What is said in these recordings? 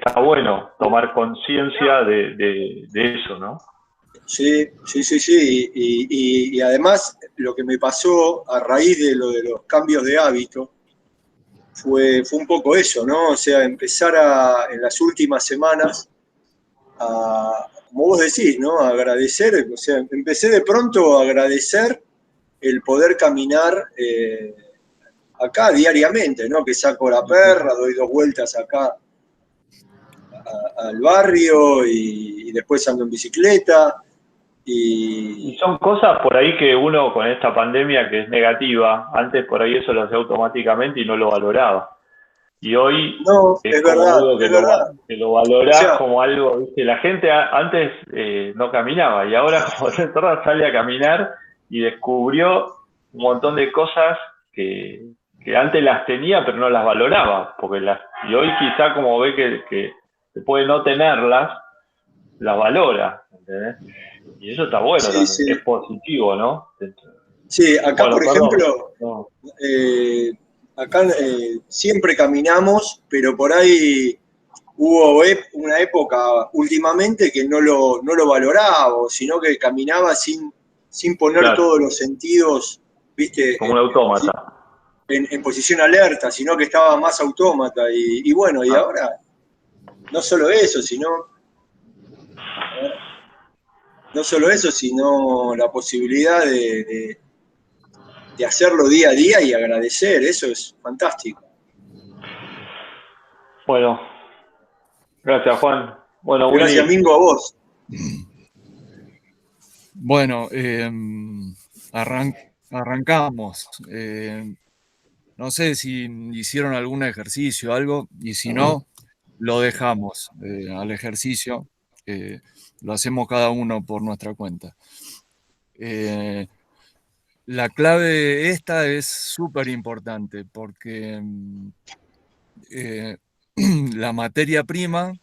está bueno tomar conciencia de eso, ¿no? Sí, sí, sí, sí. Y además lo que me pasó a raíz de lo de los cambios de hábito fue un poco eso, ¿no? O sea, empezar en las últimas semanas como vos decís, ¿no? A agradecer, o sea, empecé de pronto a agradecer el poder caminar acá diariamente, ¿no? Que saco la perra, doy 2 vueltas acá al barrio y después ando en bicicleta. Y Y son cosas por ahí que uno con esta pandemia que es negativa, antes por ahí eso lo hacía automáticamente y no lo valoraba. Y hoy no, es es como verdad, algo es verdad. que lo O valorás sea, como algo, ¿viste? La gente antes no caminaba y ahora como persona sale a caminar y descubrió un montón de cosas que antes las tenía pero no las valoraba, y hoy quizá como ve que puede no tenerlas, las valora, ¿entendés? Y eso está bueno sí, también, es sí. positivo, ¿no? Sí, acá Bueno, por perdón. ejemplo, No. eh, acá siempre caminamos, pero por ahí hubo una época últimamente que no lo valoraba, sino que caminaba sin poner Claro, todos los sentidos, viste, como un autómata. en posición alerta, sino que estaba más autómata. Y bueno, y Ah. ahora no solo eso, sino, no solo eso, sino la posibilidad de hacerlo día a día y agradecer, eso es fantástico. Bueno, gracias Juan. Bueno, Gracias, Willy, Mingo, a vos. Bueno, arrancamos. No sé si hicieron algún ejercicio o algo, y si no, lo dejamos al ejercicio. eh, lo hacemos cada uno por nuestra cuenta. Eh, la clave esta es súper importante porque eh, la materia prima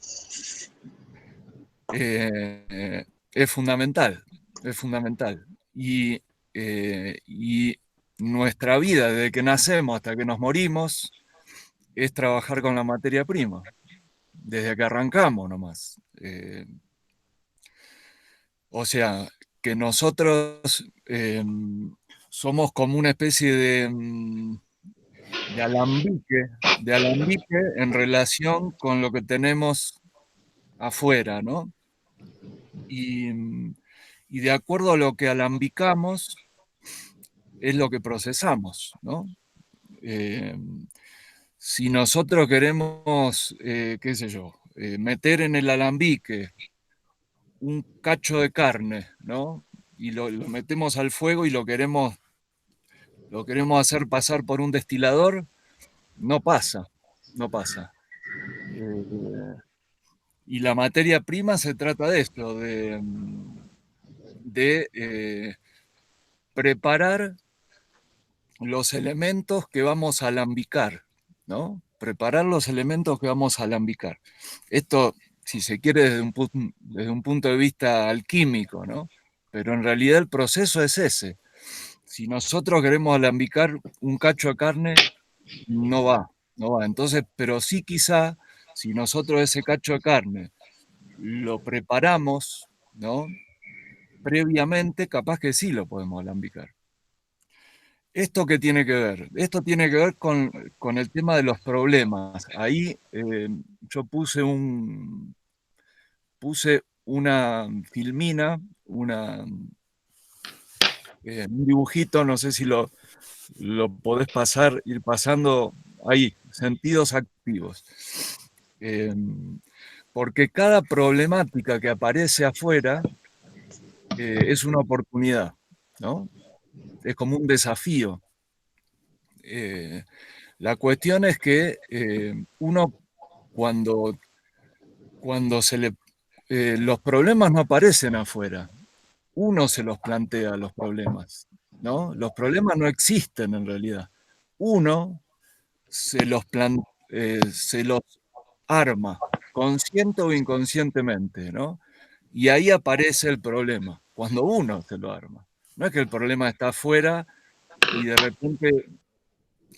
es fundamental, es fundamental. Y nuestra vida, desde que nacemos hasta que nos morimos, es trabajar con la materia prima, desde que arrancamos nomás. O sea, que nosotros somos como una especie de alambique en relación con lo que tenemos afuera, ¿no? Y, y de acuerdo a lo que alambicamos, es lo que procesamos, ¿no? Eh, si nosotros queremos, qué sé yo, meter en el alambique un cacho de carne, ¿no? Y lo metemos al fuego y lo queremos hacer pasar por un destilador, no pasa, no pasa. Eh, y la materia prima se trata de esto, de preparar los elementos que vamos a alambicar, ¿no? Preparar los elementos que vamos a alambicar. Esto, si se quiere, desde un punto de vista alquímico, ¿no? Pero en realidad el proceso es ese. Si nosotros queremos alambicar un cacho de carne, no va, no va. Entonces, pero sí quizá, si nosotros ese cacho de carne lo preparamos, ¿no? Previamente, capaz que sí lo podemos alambicar. ¿Esto qué tiene que ver? Esto tiene que ver con el tema de los problemas. Ahí yo puse una filmina, un dibujito, no sé si lo podés pasar, ir pasando ahí, sentidos activos. Eh, porque cada problemática que aparece afuera es una oportunidad, ¿no? Es como un desafío. Eh, la cuestión es que uno cuando, cuando los problemas no aparecen afuera, uno se los plantea los problemas, ¿no? Los problemas no existen en realidad. Uno se los arma, consciente o inconscientemente, ¿no? Y ahí aparece el problema, cuando uno se lo arma. No es que el problema está afuera y de repente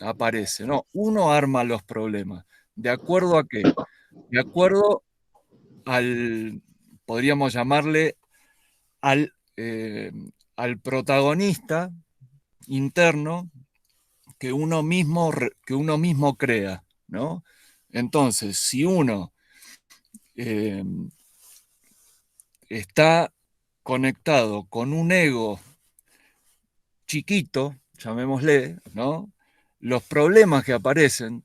aparece, no, uno arma los problemas. ¿De acuerdo a qué? de acuerdo podríamos llamarle, al, al protagonista interno que uno mismo crea, ¿no? Entonces, si uno eh, está conectado con un ego chiquito, llamémosle, ¿no? Los problemas que aparecen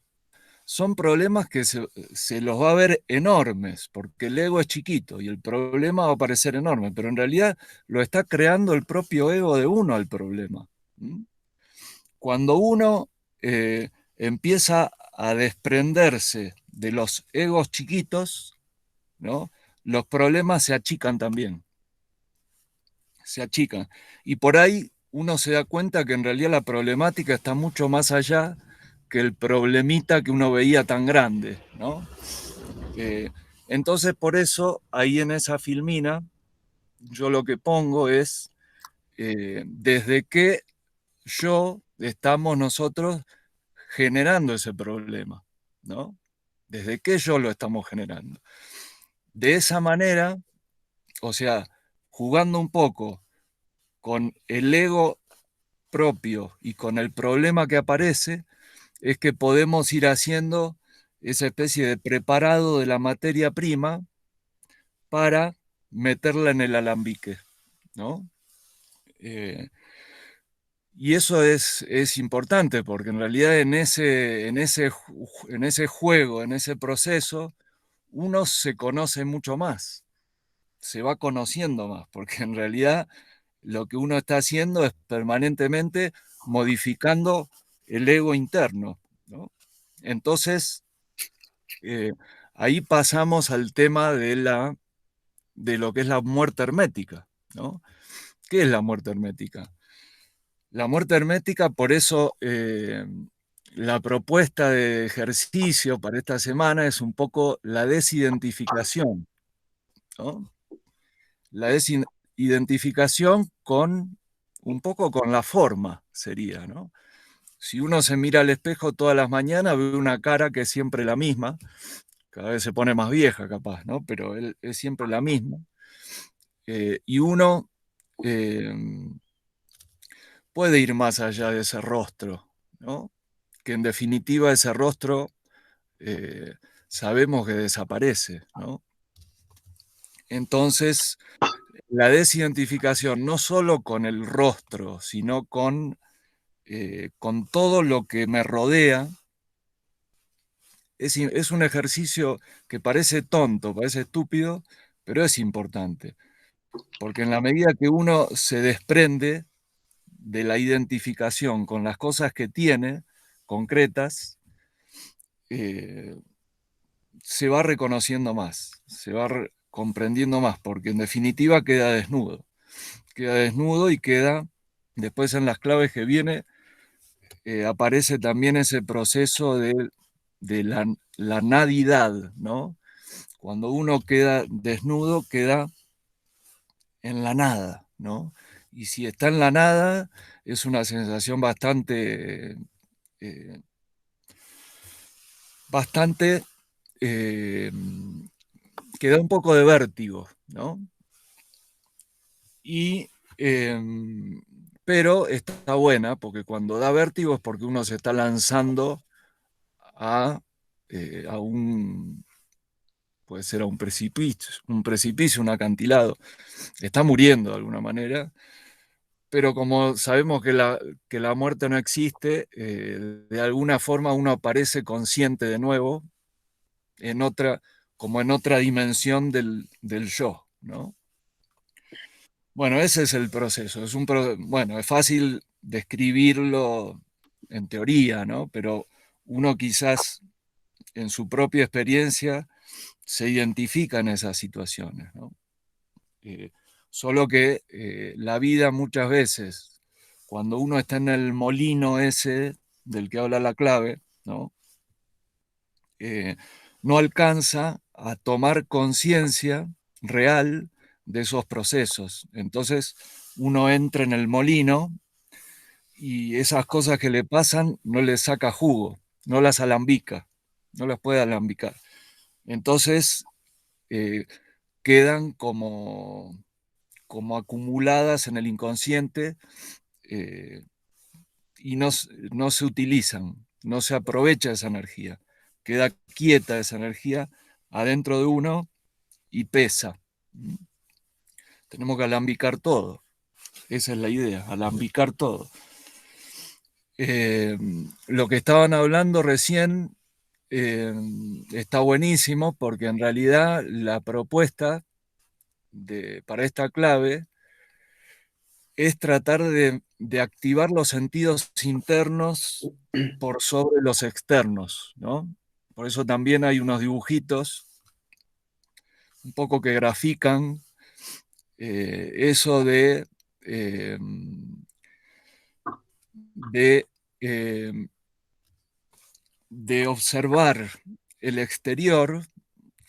son problemas que se los va a ver enormes, porque el ego es chiquito y el problema va a parecer enorme, pero en realidad lo está creando el propio ego de uno al problema. Cuando uno empieza a desprenderse de los egos chiquitos, ¿no? Los problemas se achican también, se achican. Y por ahí uno se da cuenta que en realidad la problemática está mucho más allá que el problemita que uno veía tan grande, ¿no? Entonces, por eso, ahí en esa filmina, yo lo que pongo es desde qué yo estamos nosotros generando ese problema, ¿no? Desde qué yo lo estamos generando. De esa manera, o sea, jugando un poco con el ego propio y con el problema que aparece, es que podemos ir haciendo esa especie de preparado de la materia prima para meterla en el alambique, ¿no? Y eso es importante porque en realidad en ese juego, en ese proceso, uno se conoce mucho más, se va conociendo más, porque en realidad lo que uno está haciendo es permanentemente modificando el ego interno, ¿no? Entonces, ahí pasamos al tema de lo que es la muerte hermética, ¿no? ¿Qué es la muerte hermética? La muerte hermética, por eso la propuesta de ejercicio para esta semana es un poco la desidentificación, ¿no? La desidentificación con un poco con la forma, sería, ¿no? Si uno se mira al espejo todas las mañanas, ve una cara que es siempre la misma, cada vez se pone más vieja capaz, ¿no? Pero él es siempre la misma. Y uno eh, puede ir más allá de ese rostro, ¿no? Que en definitiva ese rostro sabemos que desaparece, ¿no? Entonces, la desidentificación no solo con el rostro, sino con todo lo que me rodea, es un ejercicio que parece tonto, parece estúpido, pero es importante, porque en la medida que uno se desprende de la identificación con las cosas que tiene, concretas, eh, se va reconociendo más, se va comprendiendo más, porque en definitiva queda desnudo y queda, después en las claves que viene, aparece también ese proceso de la nadidad, ¿no? Cuando uno queda desnudo, queda en la nada, ¿no? Y si está en la nada, es una sensación eh, bastante eh, que da un poco de vértigo, ¿no? Y, pero está buena, porque cuando da vértigo es porque uno se está lanzando a puede ser a un precipicio, un acantilado. Está muriendo de alguna manera, pero como sabemos que la muerte no existe, de alguna forma uno aparece consciente de nuevo, en otra, como en otra dimensión del yo, ¿no? Bueno, ese es el proceso. Bueno, es fácil describirlo en teoría, ¿no? Pero uno quizás en su propia experiencia se identifica en esas situaciones, ¿no? Eh, Solo que la vida muchas veces, cuando uno está en el molino ese del que habla la clave, ¿no? No alcanza a tomar conciencia real de esos procesos. Entonces uno entra en el molino y esas cosas que le pasan no le saca jugo, no las alambica, no las puede alambicar. Entonces quedan como acumuladas en el inconsciente y no se utilizan, no se aprovecha esa energía. Queda quieta esa energía adentro de uno y pesa. Tenemos que alambicar todo. Esa es la idea, alambicar todo. Lo que estaban hablando recién está buenísimo porque en realidad la propuesta para esta clave es tratar de activar los sentidos internos por sobre los externos, ¿no? Por eso también hay unos dibujitos un poco que grafican eso eh, de, eh, de observar el exterior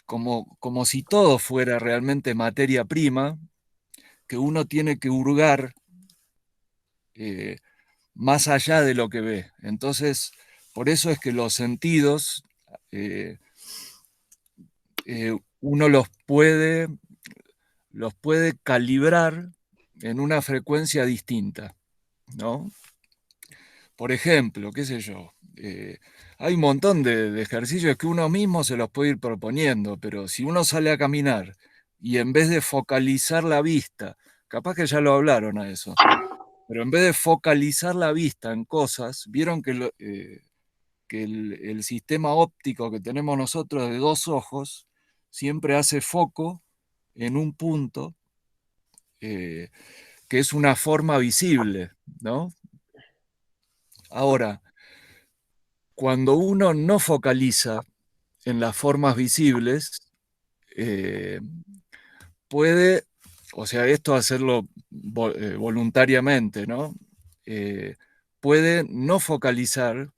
como si todo fuera realmente materia prima, que uno tiene que hurgar más allá de lo que ve. Entonces, por eso es que los sentidos uno los puede calibrar en una frecuencia distinta, ¿no? Por ejemplo, qué sé yo, hay un montón de ejercicios que uno mismo se los puede ir proponiendo, pero si uno sale a caminar y en vez de focalizar la vista, capaz que ya lo hablaron a eso, pero en vez de focalizar la vista en cosas, vieron que el sistema óptico que tenemos nosotros de dos ojos siempre hace foco en un punto que es una forma visible, ¿no? Ahora, cuando uno no focaliza en las formas visibles, eh, puede, o sea, esto hacerlo voluntariamente, ¿no? Puede no focalizar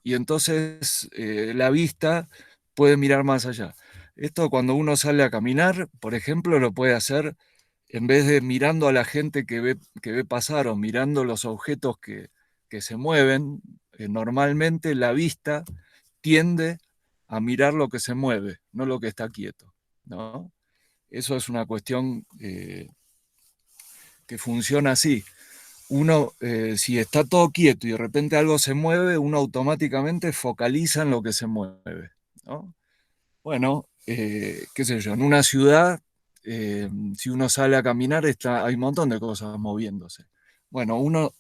y entonces la vista puede mirar más allá. Esto cuando uno sale a caminar, por ejemplo, lo puede hacer en vez de mirando a la gente que ve pasar o mirando los objetos que se mueven, normalmente la vista tiende a mirar lo que se mueve, no lo que está quieto, ¿no? Eso es una cuestión que funciona así. Uno, si está todo quieto y de repente algo se mueve, uno automáticamente focaliza en lo que se mueve, ¿no? Bueno, qué sé yo, en una ciudad, si uno sale a caminar, hay un montón de cosas moviéndose. Bueno, uno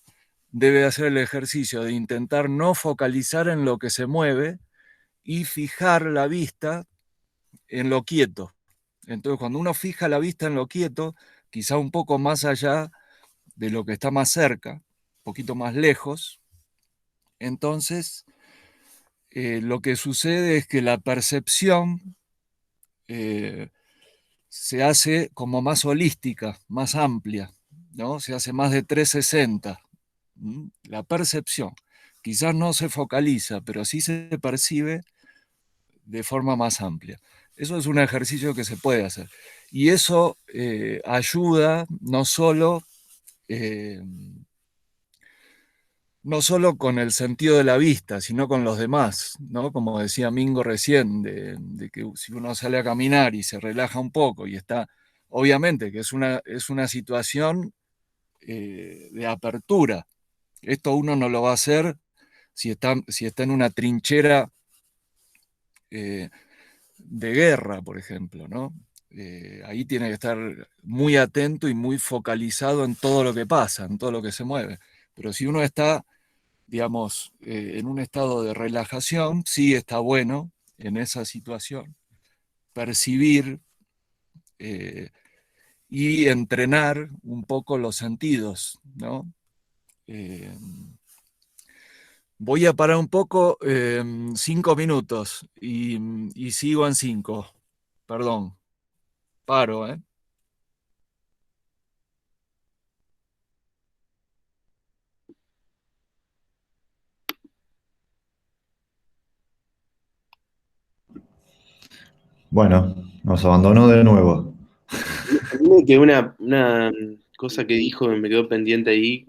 debe hacer el ejercicio de intentar no focalizar en lo que se mueve y fijar la vista en lo quieto. Entonces, cuando uno fija la vista en lo quieto, quizá un poco más allá de lo que está más cerca, un poquito más lejos, entonces lo que sucede es que la percepción se hace como más holística, más amplia, ¿no? Se hace más de 360. La percepción. Quizás no se focaliza, pero sí se percibe de forma más amplia. Eso es un ejercicio que se puede hacer. Y eso ayuda eh, no solo con el sentido de la vista, sino con los demás, ¿no? Como decía Mingo recién, de que si uno sale a caminar y se relaja un poco y está, obviamente que es una situación de apertura. Esto uno no lo va a hacer si está en una trinchera eh, de guerra, por ejemplo, ¿no? Ahí tiene que estar muy atento y muy focalizado en todo lo que pasa, en todo lo que se mueve. Pero si uno está, digamos, en un estado de relajación, sí está bueno en esa situación percibir y entrenar un poco los sentidos, ¿no? Eh, Voy a parar un poco, 5 minutos y sigo en 5. Perdón, paro, ¿eh? Bueno, nos abandonó de nuevo. A mí me quedó una cosa que dijo que me quedó pendiente ahí,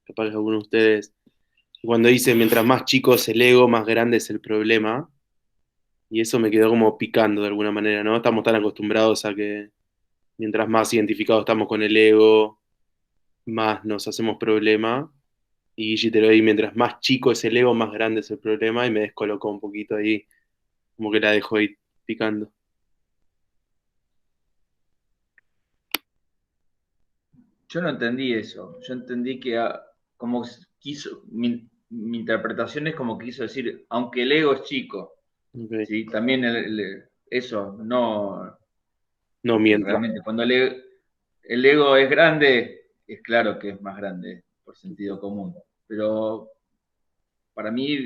capaz que alguno de ustedes, cuando dice, mientras más chico es el ego, más grande es el problema. Y eso me quedó como picando de alguna manera, ¿no? Estamos tan acostumbrados a que mientras más identificados estamos con el ego, más nos hacemos problema. Y Gigi te lo di, mientras más chico es el ego, más grande es el problema, y me descolocó un poquito ahí, como que la dejó ahí picando. Yo no entendí eso. Yo entendí que como quiso, mi interpretación es como quiso decir, aunque el ego es chico, Okay. ¿sí? También eso, no, No mientras. realmente cuando el ego es grande, es claro que es más grande por sentido común, pero para mí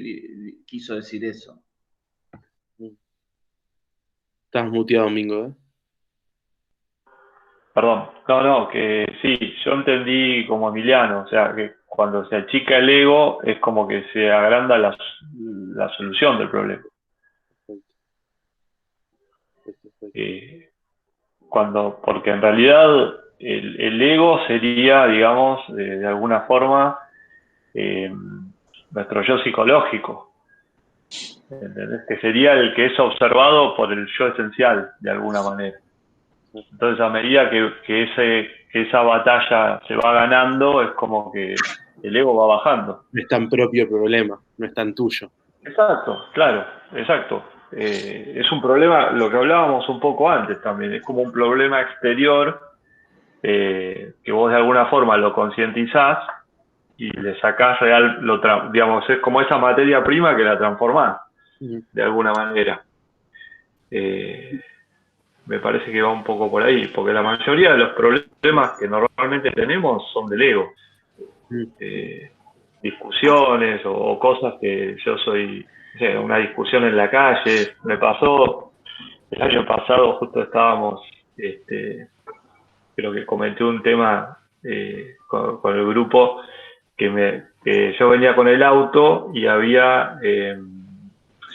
quiso decir eso. Estás muteado, Mingo, ¿eh? Perdón, no, que sí, yo entendí como Emiliano, o sea, que cuando se achica el ego es como que se agranda la solución del problema. Perfecto. Porque en realidad el ego sería, digamos, de alguna forma, nuestro yo psicológico, ¿entendés? Que sería el que es observado por el yo esencial, de alguna manera. Entonces, a medida que esa batalla se va ganando, es como que el ego va bajando. No es tan propio el problema, no es tan tuyo. Exacto, claro, exacto. Es un problema, lo que hablábamos un poco antes también, es como un problema exterior que vos de alguna forma lo concientizás y le sacás digamos, es como esa materia prima que la transformás de alguna manera. Me parece que va un poco por ahí, porque la mayoría de los problemas que normalmente tenemos son del ego. Discusiones o cosas que yo soy, no sé, una discusión en la calle. Me pasó el año pasado, justo estábamos, creo que comenté un tema con el grupo, que yo venía con el auto y había,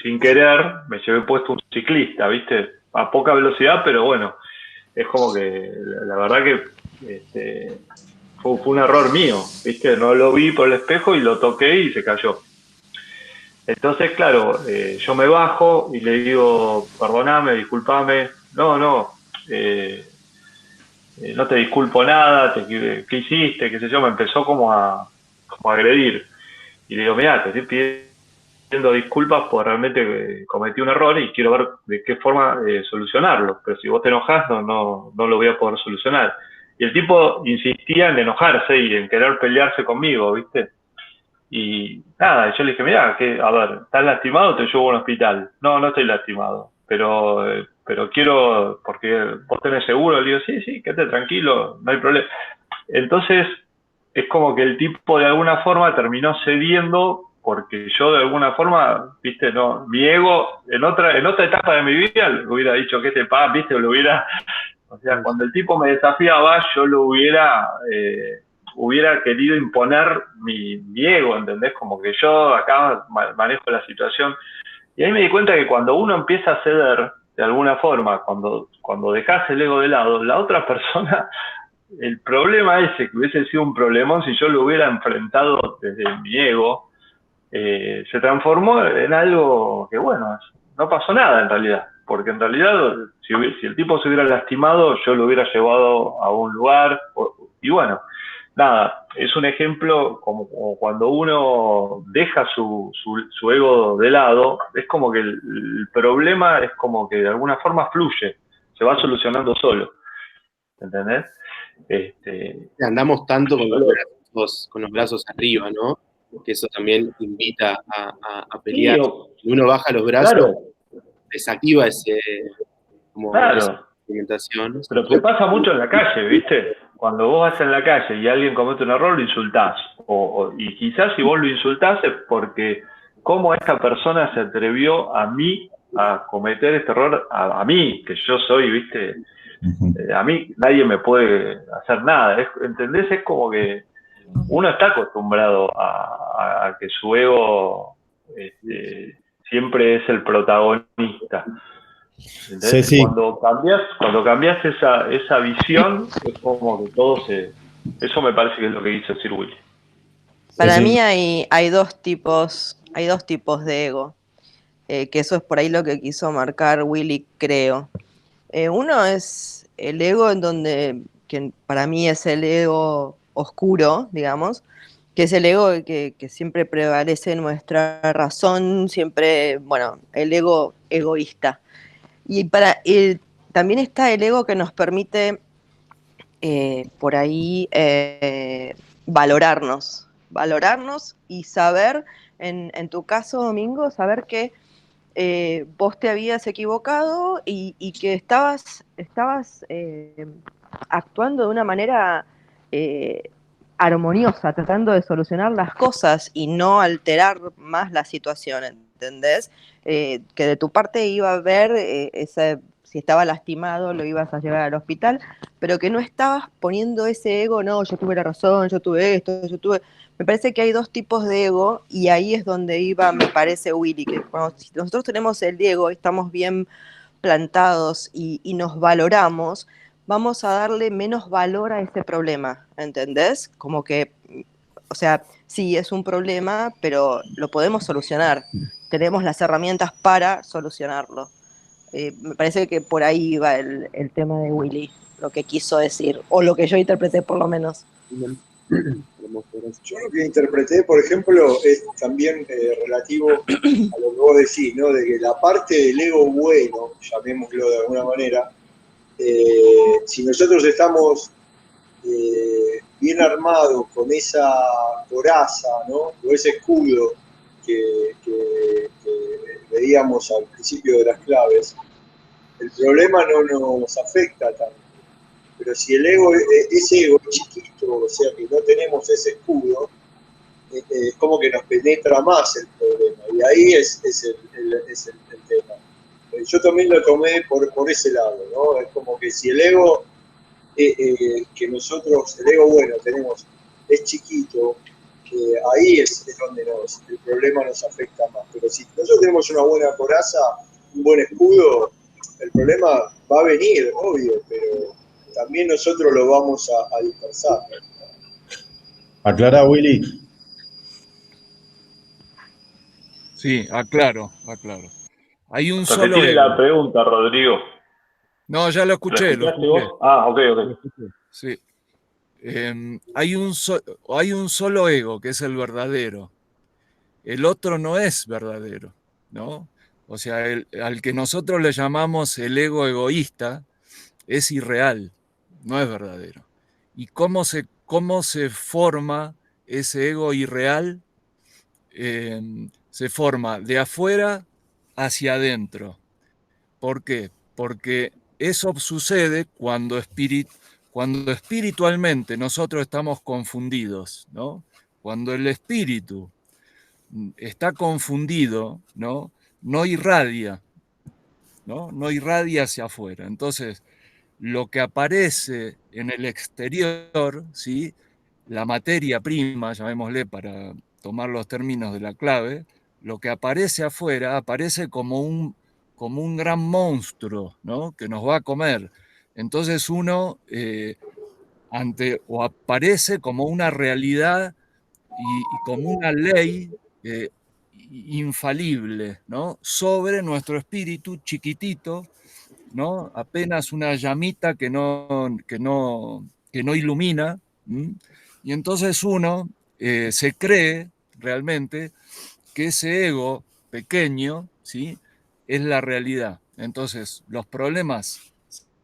sin querer, me llevé puesto un ciclista, ¿viste? A poca velocidad, pero bueno, es como que la verdad que fue un error mío, ¿viste? No lo vi por el espejo y lo toqué y se cayó. Entonces, claro, yo me bajo y le digo, perdoname, disculpame. No, no te disculpo nada, ¿qué hiciste? ¿Qué sé yo? Me empezó como a agredir. Y le digo, mirá, te estoy pidiendo disculpas porque realmente cometí un error y quiero ver de qué forma solucionarlo. Pero si vos te enojás, no lo voy a poder solucionar. Y el tipo insistía en enojarse y en querer pelearse conmigo, ¿viste? Y nada, yo le dije, mirá, a ver, ¿estás lastimado? Te llevo a un hospital. No estoy lastimado, pero quiero, porque vos tenés seguro. Le digo, sí, quédate tranquilo, no hay problema. Entonces, es como que el tipo de alguna forma terminó cediendo porque yo de alguna forma, viste, no, mi ego en otra etapa de mi vida le hubiera dicho que viste, o sea, cuando el tipo me desafiaba, yo lo hubiera querido imponer mi ego, ¿entendés? Como que yo acá manejo la situación. Y ahí me di cuenta que cuando uno empieza a ceder, de alguna forma, cuando dejas el ego de lado, la otra persona, el problema ese, que hubiese sido un problemón si yo lo hubiera enfrentado desde mi ego, se transformó en algo que, bueno, no pasó nada en realidad. Porque en realidad, si el tipo se hubiera lastimado, yo lo hubiera llevado a un lugar. Y bueno, nada, es un ejemplo como cuando uno deja su ego de lado, es como que el problema es como que de alguna forma fluye, se va solucionando solo. ¿Entendés? Andamos tanto con los brazos arriba, ¿no? Que eso también invita a pelear. Si uno baja los brazos, claro, desactiva esa alimentación. Pero te pasa mucho en la calle, ¿viste? Cuando vos vas en la calle y alguien comete un error, lo insultás. Y quizás si vos lo insultás es porque cómo esta persona se atrevió a cometer este error, a mí, que yo soy, ¿viste? A mí nadie me puede hacer nada. ¿Entendés? Es como que uno está acostumbrado a que su ego siempre es el protagonista. Sí. Cuando cambias esa visión, es como que todo eso me parece que es lo que quiso decir Willy. Para mí hay dos tipos de ego. que eso es por ahí lo que quiso marcar Willy, creo. Uno es el ego en donde, que para mí es el ego oscuro, digamos, que es el ego que siempre prevalece nuestra razón, siempre, bueno, el ego egoísta. También está el ego que nos permite por ahí valorarnos y saber, en tu caso, Domingo, saber que vos te habías equivocado y que estabas actuando de una manera armoniosa, tratando de solucionar las cosas y no alterar más la situación, ¿entendés? Que de tu parte iba a haber si estaba lastimado lo ibas a llevar al hospital, pero que no estabas poniendo ese ego, no, yo tuve la razón, yo tuve esto, yo tuve... Me parece que hay dos tipos de ego y ahí es donde iba, me parece, Willy, que si nosotros tenemos el ego, estamos bien plantados y nos valoramos, vamos a darle menos valor a ese problema, ¿entendés? Como que, o sea, sí, es un problema, pero lo podemos solucionar. Tenemos las herramientas para solucionarlo. Me parece que por ahí va el tema de Willy, lo que quiso decir, o lo que yo interpreté por lo menos. Yo lo que interpreté, por ejemplo, es también relativo a lo que vos decís, ¿no? De que la parte del ego bueno, llamémoslo de alguna manera, si nosotros estamos bien armados con esa coraza, ¿no? O ese escudo que veíamos al principio de las claves, el problema no nos afecta tanto. Pero si el ego, ese ego es chiquito, o sea que no tenemos ese escudo, es como que nos penetra más el problema. Y ahí es el tema. Yo también lo tomé por ese lado, ¿no? Es como que si el ego que nosotros, el ego bueno, tenemos, es chiquito, ahí es donde el problema nos afecta más. Pero si nosotros tenemos una buena coraza, un buen escudo, el problema va a venir, obvio, pero también nosotros lo vamos a dispersar. Aclara, Willy. Sí, aclaro. Hay un solo Repetile ego. la pregunta, Rodrigo. No, ya lo escuché. ¿Lo escuchaste vos? Ah, ok. Sí. Hay un solo ego, que es el verdadero. El otro no es verdadero, ¿no? O sea, al que nosotros le llamamos el ego egoísta es irreal, no es verdadero. ¿Y cómo se forma ese ego irreal? Se forma de afuera hacia adentro. ¿Por qué? Porque eso sucede cuando espiritualmente nosotros estamos confundidos, ¿no? Cuando el espíritu está confundido, ¿no? No irradia, ¿no? No irradia hacia afuera. Entonces, lo que aparece en el exterior, ¿sí? La materia prima, llamémosle para tomar los términos de la clave, lo que aparece afuera aparece como un gran monstruo, ¿no? Que nos va a comer. Entonces uno o aparece como una realidad y como una ley infalible, ¿no? Sobre nuestro espíritu chiquitito, ¿no? Apenas una llamita que no ilumina. Y entonces uno se cree realmente que ese ego pequeño, ¿sí? Es la realidad. Entonces los problemas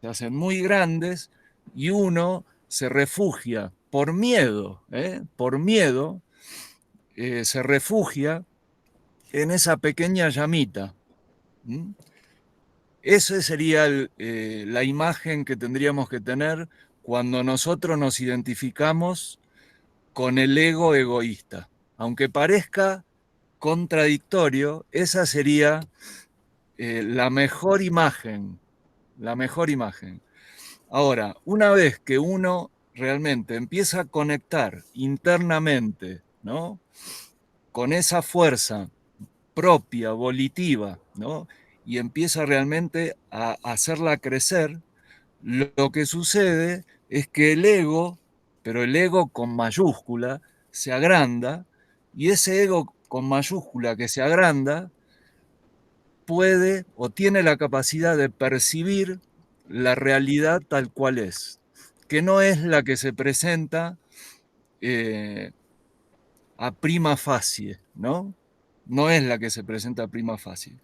se hacen muy grandes y uno se refugia por miedo, se refugia en esa pequeña llamita. Esa sería la imagen que tendríamos que tener cuando nosotros nos identificamos con el ego egoísta. Aunque parezca contradictorio, esa sería la mejor imagen. La mejor imagen. Ahora, una vez que uno realmente empieza a conectar internamente, ¿no? Con esa fuerza propia, volitiva, ¿no? Y empieza realmente a hacerla crecer, lo que sucede es que el ego, pero el ego con mayúscula, se agranda, y ese ego con mayúscula que se agranda puede o tiene la capacidad de percibir la realidad tal cual es, que no es la que se presenta a prima facie, ¿no? No es la que se presenta a prima facie.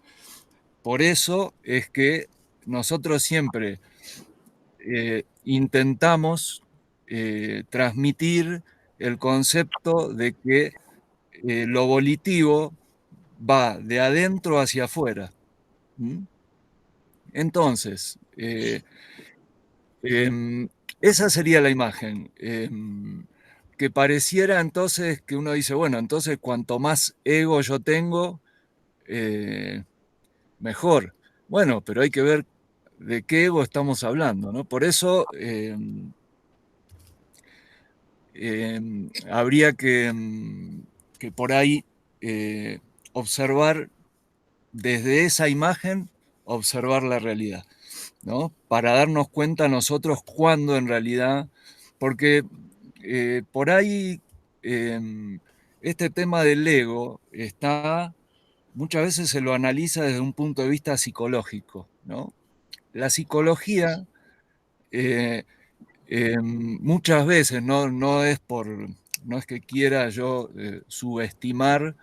Por eso es que nosotros siempre intentamos transmitir el concepto de que lo volitivo va de adentro hacia afuera. ¿Mm? Entonces, esa sería la imagen. Que pareciera entonces que uno dice, bueno, entonces cuanto más ego yo tengo, mejor. Bueno, pero hay que ver de qué ego estamos hablando, ¿no? Por eso habría que por ahí observar desde esa imagen, observar la realidad, ¿no? Para darnos cuenta nosotros cuándo en realidad, porque por ahí este tema del ego está, muchas veces se lo analiza desde un punto de vista psicológico, ¿no? La psicología muchas veces no es que quiera yo subestimar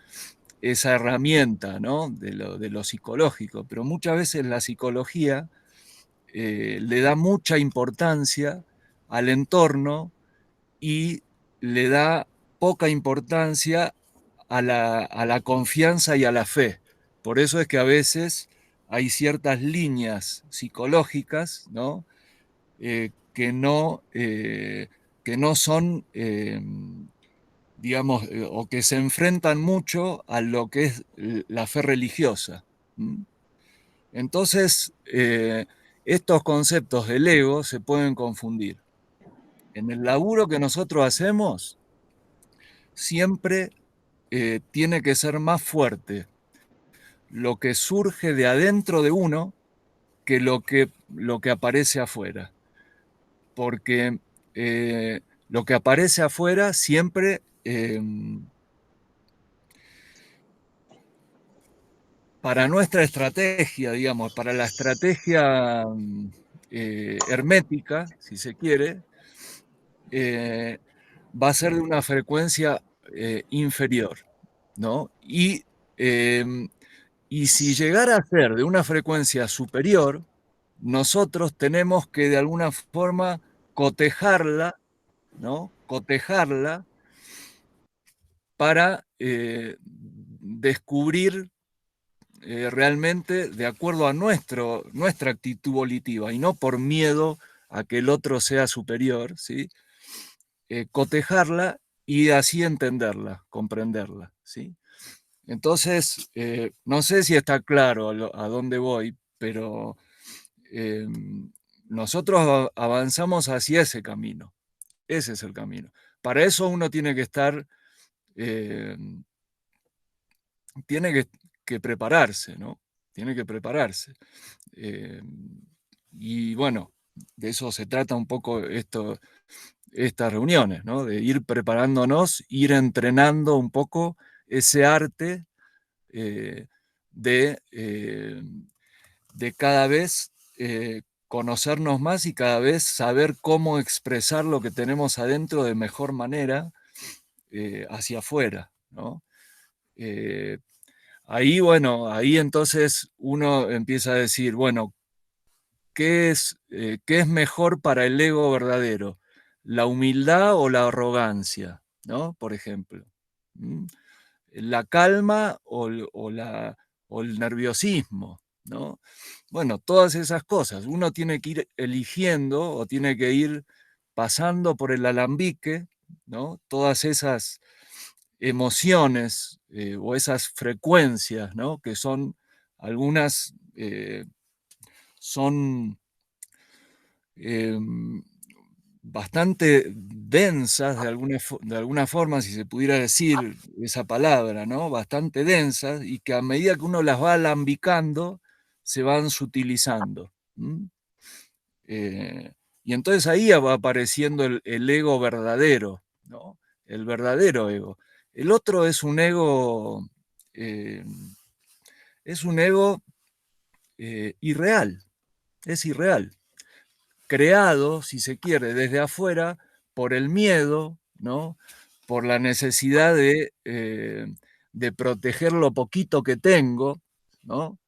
esa herramienta, ¿no? de lo psicológico, pero muchas veces la psicología le da mucha importancia al entorno y le da poca importancia a la confianza y a la fe. Por eso es que a veces hay ciertas líneas psicológicas, ¿no? Que no son, digamos, o que se enfrentan mucho a lo que es la fe religiosa. ¿Mm? Entonces, estos conceptos del ego se pueden confundir. En el laburo que nosotros hacemos, siempre tiene que ser más fuerte lo que surge de adentro de uno que lo que aparece afuera. Porque lo que aparece afuera siempre para nuestra estrategia, digamos, para la estrategia hermética, si se quiere, va a ser de una frecuencia inferior, ¿no? Y si llegara a ser de una frecuencia superior, nosotros tenemos que de alguna forma cotejarla, ¿no? Cotejarla para descubrir realmente de acuerdo a nuestra actitud volitiva y no por miedo a que el otro sea superior, ¿sí? Cotejarla y así entenderla, comprenderla, ¿sí? Entonces, no sé si está claro a dónde voy, pero nosotros avanzamos hacia ese camino. Ese es el camino. Para eso uno tiene que estar, tiene que prepararse, ¿no? Tiene que prepararse. Y bueno, de eso se trata un poco estas reuniones, ¿no? De ir preparándonos, ir entrenando un poco ese arte de cada vez conocernos más y cada vez saber cómo expresar lo que tenemos adentro de mejor manera hacia afuera, ¿no? Ahí, bueno, ahí entonces uno empieza a decir, bueno, ¿qué es mejor para el ego verdadero? ¿La humildad o la arrogancia? ¿No? Por ejemplo. ¿Mm? ¿La calma o el nerviosismo? ¿No? Bueno, todas esas cosas. Uno tiene que ir eligiendo o tiene que ir pasando por el alambique, ¿no? Todas esas emociones o esas frecuencias, ¿no? Que son algunas son bastante densas de alguna forma, si se pudiera decir esa palabra, ¿no? Bastante densas y que a medida que uno las va alambicando, se van sutilizando. Y entonces ahí va apareciendo el ego verdadero, ¿no? El verdadero ego. El otro es un ego irreal, es irreal. Creado, si se quiere, desde afuera por el miedo, ¿no? Por la necesidad de proteger lo poquito que tengo, ¿no?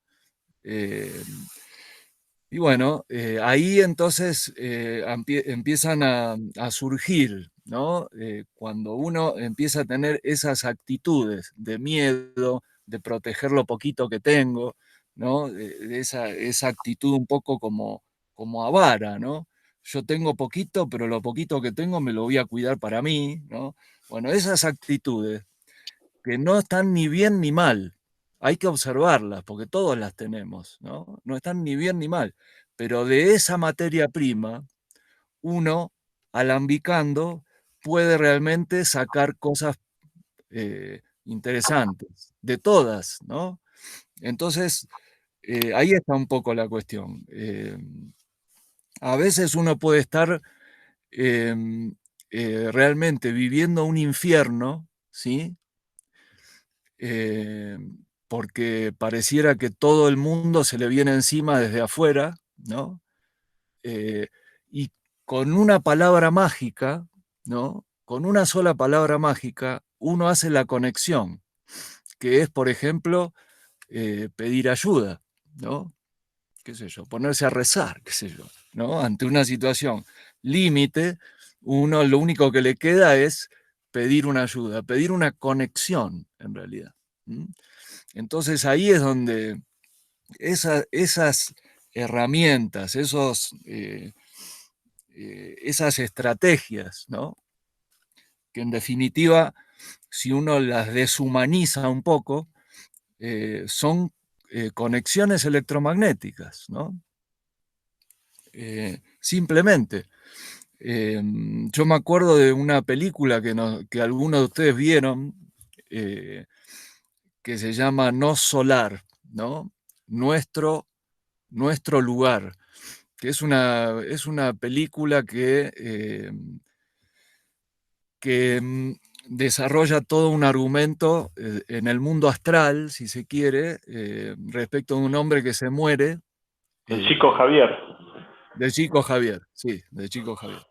Y bueno, ahí entonces empiezan a surgir, ¿no? Cuando uno empieza a tener esas actitudes de miedo, de proteger lo poquito que tengo, ¿no? De esa actitud un poco como avara, ¿no? Yo tengo poquito, pero lo poquito que tengo me lo voy a cuidar para mí, ¿no? Bueno, esas actitudes que no están ni bien ni mal, hay que observarlas, porque todos las tenemos, ¿no? No están ni bien ni mal, pero de esa materia prima, uno, alambicando, puede realmente sacar cosas interesantes, de todas, ¿no? Entonces, ahí está un poco la cuestión. A veces uno puede estar realmente viviendo un infierno, ¿sí? Porque pareciera que todo el mundo se le viene encima desde afuera, ¿no? Y con una palabra mágica, ¿no? Con una sola palabra mágica, uno hace la conexión, que es, por ejemplo, pedir ayuda, ¿no? Qué sé yo, ponerse a rezar, qué sé yo, ¿no? Ante una situación límite, uno lo único que le queda es pedir una ayuda, pedir una conexión, en realidad. Entonces ahí es donde esas herramientas, esas estrategias, ¿no? Que en definitiva, si uno las deshumaniza un poco, son conexiones electromagnéticas, ¿no? Simplemente. Yo me acuerdo de una película que algunos de ustedes vieron, que se llama No Solar, ¿no? Nuestro lugar, que es una película que desarrolla todo un argumento en el mundo astral, si se quiere, respecto de un hombre que se muere. El chico Javier. De Chico Javier, sí, de Chico Javier.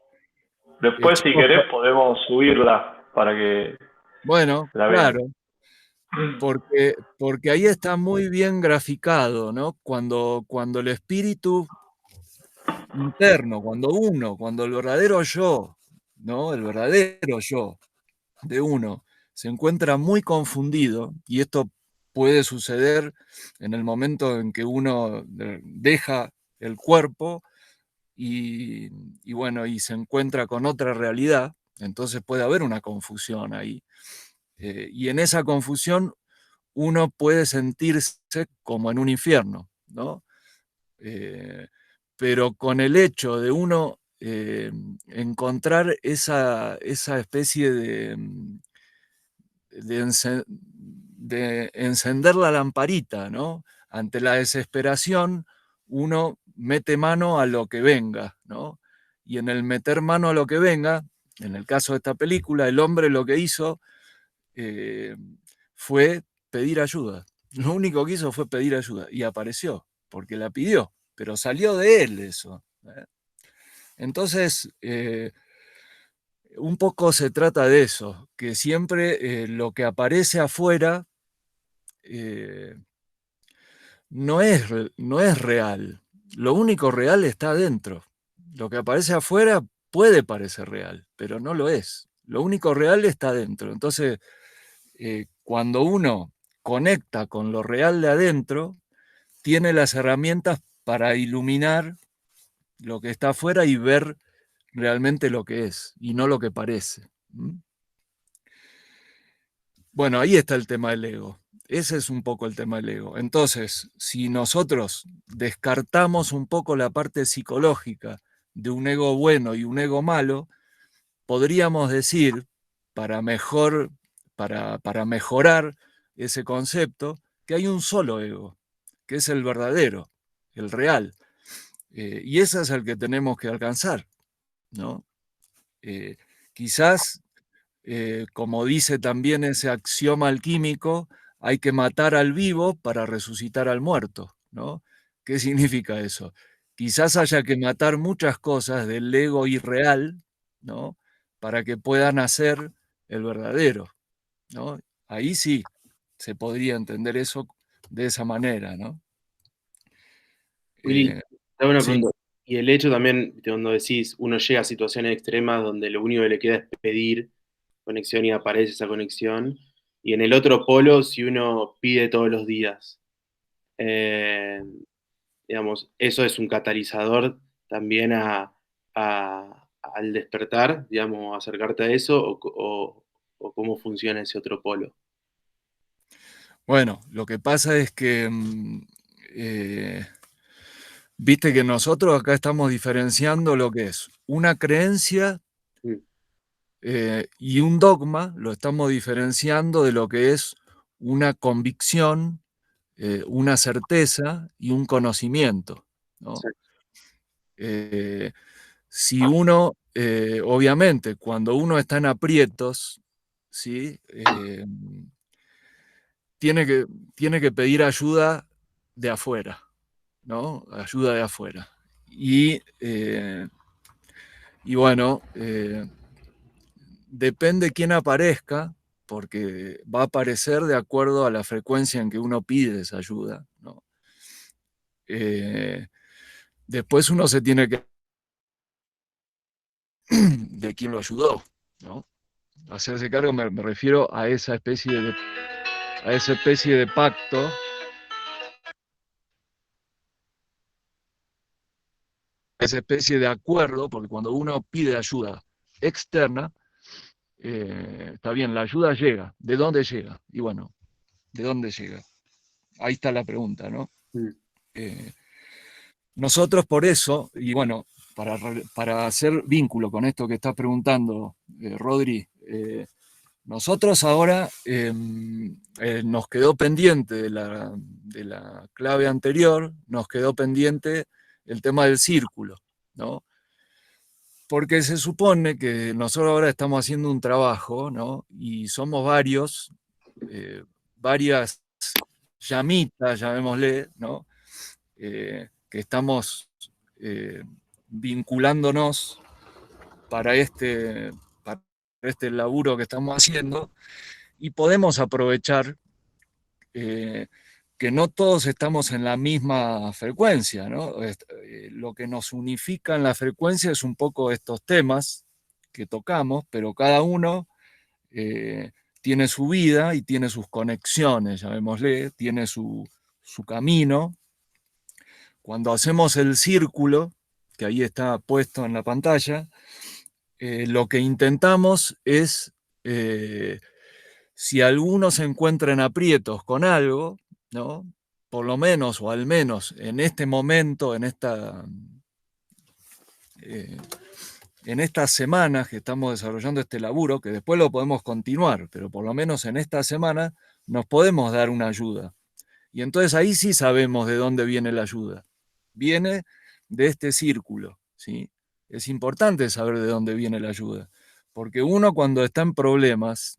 Después, si querés, podemos subirla para que bueno, la vean. claro, porque ahí está muy bien graficado, ¿no? Cuando el espíritu interno, cuando el verdadero yo, ¿no? El verdadero yo de uno se encuentra muy confundido, y esto puede suceder en el momento en que uno deja el cuerpo y bueno, y se encuentra con otra realidad, entonces puede haber una confusión ahí. Y en esa confusión uno puede sentirse como en un infierno, ¿no? Pero con el hecho de uno encontrar esa especie de encender la lamparita, ¿no? Ante la desesperación, uno mete mano a lo que venga, ¿no? Y en el meter mano a lo que venga, en el caso de esta película, el hombre lo que hizo fue pedir ayuda. Lo único que hizo fue pedir ayuda y apareció, porque la pidió, pero salió de él eso. Entonces, un poco se trata de eso, que siempre lo que aparece afuera no es real. Lo único real está adentro. Lo que aparece afuera puede parecer real, pero no lo es. Lo único real está adentro. Entonces, cuando uno conecta con lo real de adentro, tiene las herramientas para iluminar lo que está afuera y ver realmente lo que es y no lo que parece. Bueno, ahí está el tema del ego. Ese es un poco el tema del ego. Entonces, si nosotros descartamos un poco la parte psicológica de un ego bueno y un ego malo, podríamos decir, para mejorar ese concepto, que hay un solo ego, que es el verdadero, el real. Y ese es el que tenemos que alcanzar, ¿no? Quizás, como dice también ese axioma alquímico, hay que matar al vivo para resucitar al muerto, ¿no? ¿Qué significa eso? Quizás haya que matar muchas cosas del ego irreal, ¿no? Para que pueda nacer el verdadero, ¿no? Ahí sí se podría entender eso de esa manera, ¿no? Willy, te hago una Sí. pregunta. Y el hecho también, de cuando decís, uno llega a situaciones extremas donde lo único que le queda es pedir conexión y aparece esa conexión. Y en el otro polo, si uno pide todos los días, eh, digamos, eso es un catalizador también al despertar, digamos, acercarte a eso, o cómo funciona ese otro polo. Bueno, lo que pasa es que viste que nosotros acá estamos diferenciando lo que es una creencia y un dogma, lo estamos diferenciando de lo que es una convicción, una certeza y un conocimiento, ¿no? Sí. Si uno, obviamente, cuando uno está en aprietos, ¿sí? Tiene que pedir ayuda de afuera, ¿no? Ayuda de afuera. Y bueno, depende quién aparezca, porque va a aparecer de acuerdo a la frecuencia en que uno pide esa ayuda, ¿no? Después uno se tiene que de quién lo ayudó, ¿no? Hacerse cargo, me refiero a esa especie de pacto, esa especie de acuerdo, porque cuando uno pide ayuda externa, está bien, la ayuda llega. ¿De dónde llega? Y bueno, ¿de dónde llega? Ahí está la pregunta, ¿no? Nosotros por eso, y bueno, para hacer vínculo con esto que estás preguntando, Rodri, nosotros ahora nos quedó pendiente de la clave anterior, nos quedó pendiente el tema del círculo, ¿no? Porque se supone que nosotros ahora estamos haciendo un trabajo, ¿no? Y somos varias llamitas, llamémosle, ¿no? Que estamos vinculándonos para este laburo que estamos haciendo, y podemos aprovechar que no todos estamos en la misma frecuencia, ¿no? Lo que nos unifica en la frecuencia es un poco estos temas que tocamos, pero cada uno tiene su vida y tiene sus conexiones, llamémosle, tiene su camino. Cuando hacemos el círculo, que ahí está puesto en la pantalla, lo que intentamos es, si alguno se encuentra en aprietos con algo, ¿no? Por lo menos o al menos en este momento, en estas semanas que estamos desarrollando este laburo, que después lo podemos continuar, pero por lo menos en esta semana nos podemos dar una ayuda. Y entonces ahí sí sabemos de dónde viene la ayuda. Viene de este círculo, ¿sí? Es importante saber de dónde viene la ayuda, porque uno cuando está en problemas,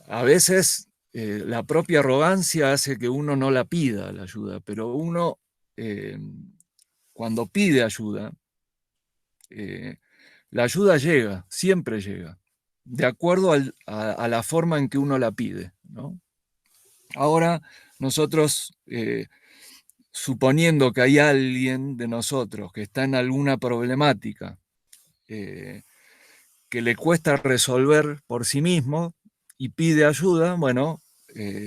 a veces la propia arrogancia hace que uno no la pida la ayuda, pero uno cuando pide ayuda, la ayuda llega, siempre llega, de acuerdo a la forma en que uno la pide, ¿no? Ahora, nosotros, suponiendo que hay alguien de nosotros que está en alguna problemática que le cuesta resolver por sí mismo y pide ayuda, bueno,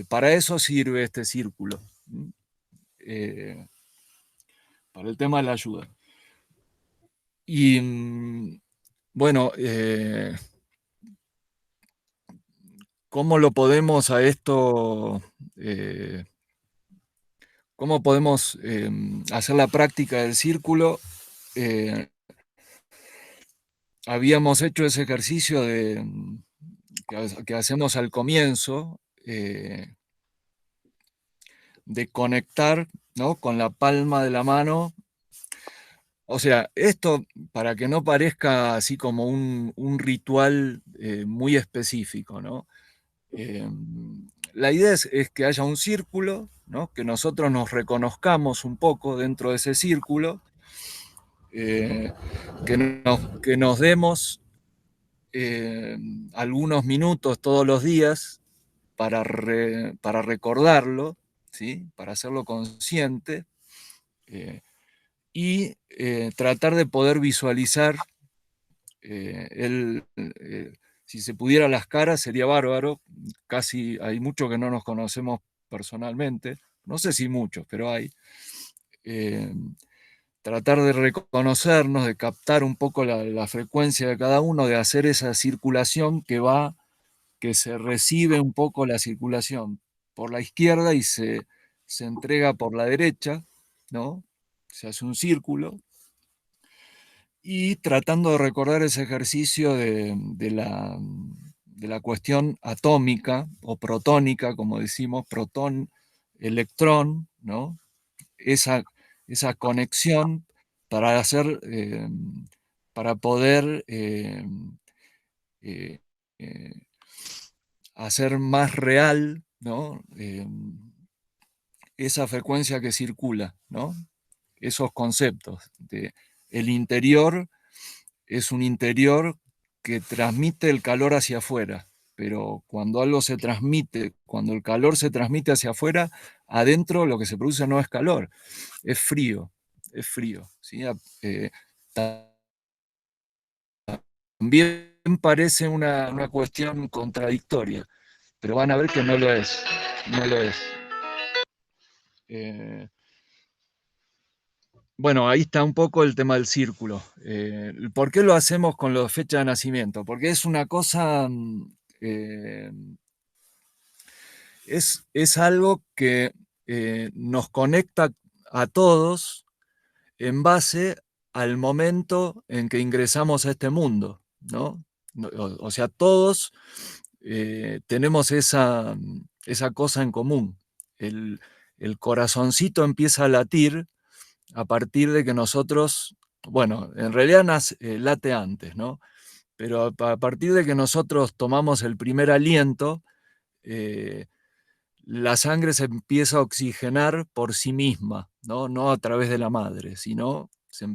para eso sirve este círculo, para el tema de la ayuda. Y bueno, ¿cómo lo podemos a esto, cómo podemos hacer la práctica del círculo? Habíamos hecho ese ejercicio que hacemos al comienzo, de conectar, ¿no?, con la palma de la mano. O sea, esto para que no parezca así como un ritual muy específico, ¿no? la idea es que haya un círculo, ¿no? Que nosotros nos reconozcamos un poco dentro de ese círculo, que nos demos algunos minutos todos los días para recordarlo, ¿sí? Para hacerlo consciente, y tratar de poder visualizar si se pudiera las caras sería bárbaro. Casi hay muchos que no nos conocemos personalmente, no sé si muchos, pero hay. Tratar de reconocernos, de captar un poco la frecuencia de cada uno, de hacer esa circulación que se recibe un poco la circulación por la izquierda y se entrega por la derecha, ¿no? Se hace un círculo. Y tratando de recordar ese ejercicio de la cuestión atómica o protónica, como decimos, protón, electrón, ¿no? Esa conexión para para poder hacer más real, ¿no? Esa frecuencia que circula, ¿no? Esos conceptos. El interior es un interior que transmite el calor hacia afuera, pero cuando algo se transmite, cuando el calor se transmite hacia afuera, adentro lo que se produce no es calor, es frío, ¿sí? También parece una cuestión contradictoria, pero van a ver que no lo es, no lo es. Bueno, ahí está un poco el tema del círculo. ¿Por qué lo hacemos con la fecha de nacimiento? Porque es una cosa, es algo que nos conecta a todos en base al momento en que ingresamos a este mundo, ¿no? O sea, todos tenemos esa cosa en común. El corazoncito empieza a latir a partir de que nosotros, bueno, en realidad late antes, ¿no? Pero a partir de que nosotros tomamos el primer aliento, la sangre se empieza a oxigenar por sí misma, ¿no? No a través de la madre, sino se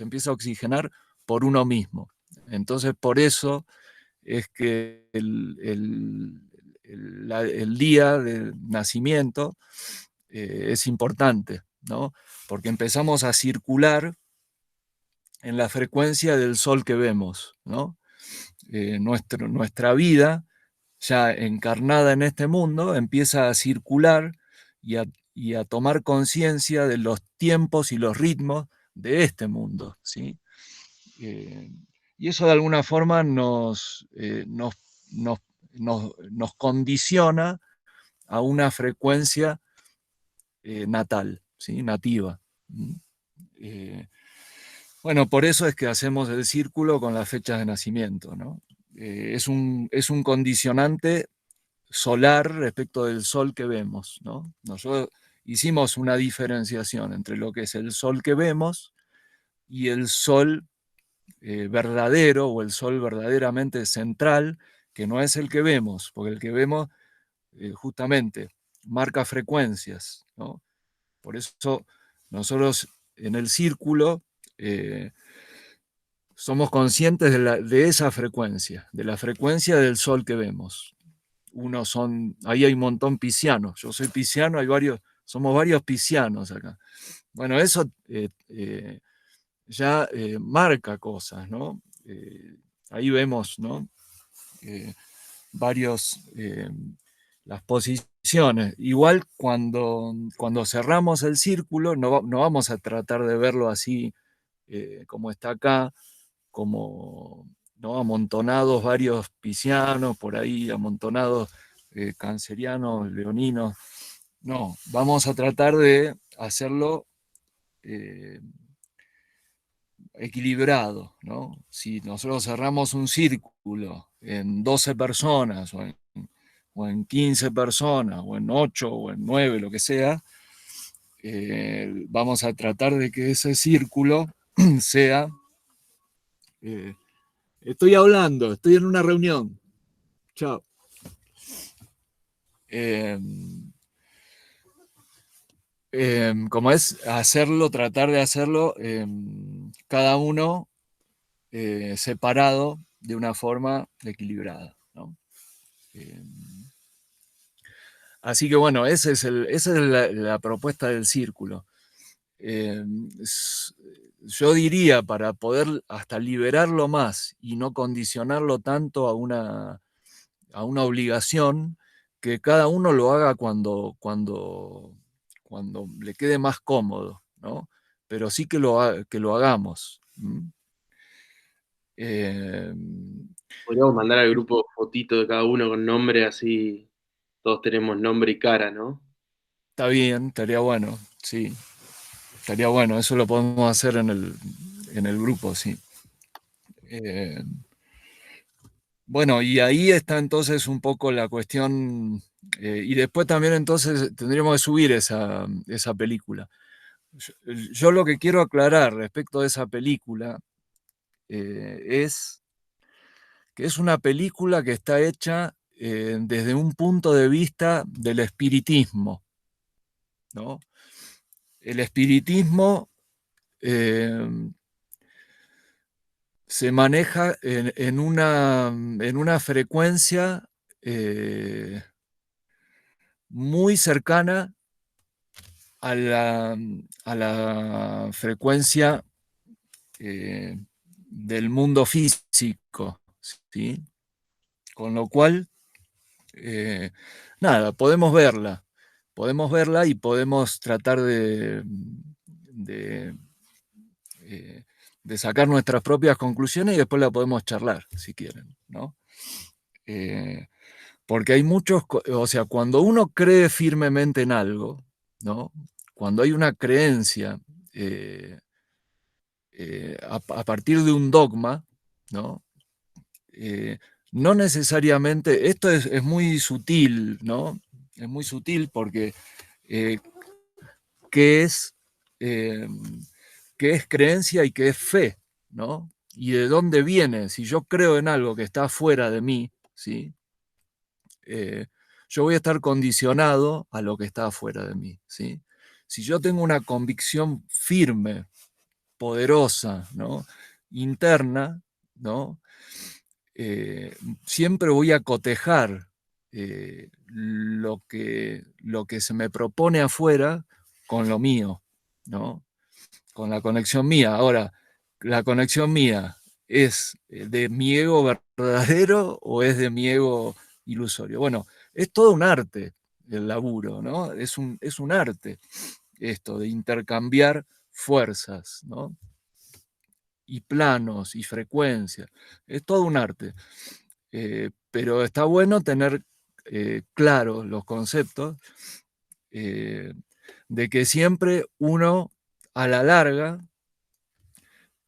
empieza a oxigenar por uno mismo. Entonces, por eso es que el día del nacimiento es importante, ¿no? Porque empezamos a circular en la frecuencia del sol que vemos, ¿no? Nuestra vida, ya encarnada en este mundo, empieza a circular y a tomar conciencia de los tiempos y los ritmos de este mundo, ¿sí? Y eso de alguna forma nos condiciona a una frecuencia natal, ¿sí? Nativa. Bueno, por eso es que hacemos el círculo con las fechas de nacimiento, ¿no? Es un condicionante solar respecto del sol que vemos, ¿no? Nosotros hicimos una diferenciación entre lo que es el sol que vemos y el sol verdadero o el sol verdaderamente central, que no es el que vemos, porque el que vemos justamente marca frecuencias, ¿no? Por eso nosotros en el círculo somos conscientes de esa frecuencia, de la frecuencia del sol que vemos. Ahí hay un montón piscianos, yo soy pisciano, somos varios piscianos acá. Bueno, eso ya marca cosas, ¿no? Ahí vemos, ¿no? Las posiciones. Igual cuando cerramos el círculo, no vamos a tratar de verlo así como está acá, como, ¿no? Amontonados varios piscianos, por ahí amontonados cancerianos, leoninos. No, vamos a tratar de hacerlo equilibrado, ¿no? Si nosotros cerramos un círculo en 12 personas, o en 15 personas, o en 8, o en 9, lo que sea, vamos a tratar de que ese círculo sea... estoy hablando, estoy en una reunión. Chao. como es hacerlo, tratar de hacerlo cada uno separado de una forma equilibrada, ¿no? Así que bueno, esa es la propuesta del círculo. Yo diría, para poder hasta liberarlo más y no condicionarlo tanto a una obligación, que cada uno lo haga cuando le quede más cómodo, ¿no? Pero sí que lo hagamos. Podríamos mandar al grupo fotito de cada uno con nombre, así todos tenemos nombre y cara, ¿no? Está bien, estaría bueno, sí. Estaría bueno, eso lo podemos hacer en el grupo, sí. Bueno, y ahí está entonces un poco la cuestión, y después también entonces tendríamos que subir esa película. Yo lo que quiero aclarar respecto de esa película es que es una película que está hecha desde un punto de vista del espiritismo, ¿no? El espiritismo se maneja en una frecuencia muy cercana a la frecuencia del mundo físico, ¿sí? Con lo cual, nada, podemos verla y podemos tratar de sacar nuestras propias conclusiones y después la podemos charlar, si quieren, ¿no? Porque hay muchos, o sea, cuando uno cree firmemente en algo, ¿no? Cuando hay una creencia a partir de un dogma, ¿no? No necesariamente, esto es muy sutil, ¿no? Es muy sutil porque ¿qué es, eh, qué es creencia y qué es fe, ¿no? Y de dónde viene. Si yo creo en algo que está fuera de mí, ¿sí? Yo voy a estar condicionado a lo que está afuera de mí, ¿sí? Si yo tengo una convicción firme, poderosa, ¿no? Interna, ¿no? Siempre voy a cotejar lo que se me propone afuera con lo mío, ¿no? Con la conexión mía. Ahora, ¿la conexión mía es de mi ego verdadero o es de mi ego ilusorio? Bueno, es todo un arte el laburo, ¿no? Es un arte esto de intercambiar fuerzas, ¿no? Y planos y frecuencias. Es todo un arte. Pero está bueno tener claros los conceptos de que siempre uno a la larga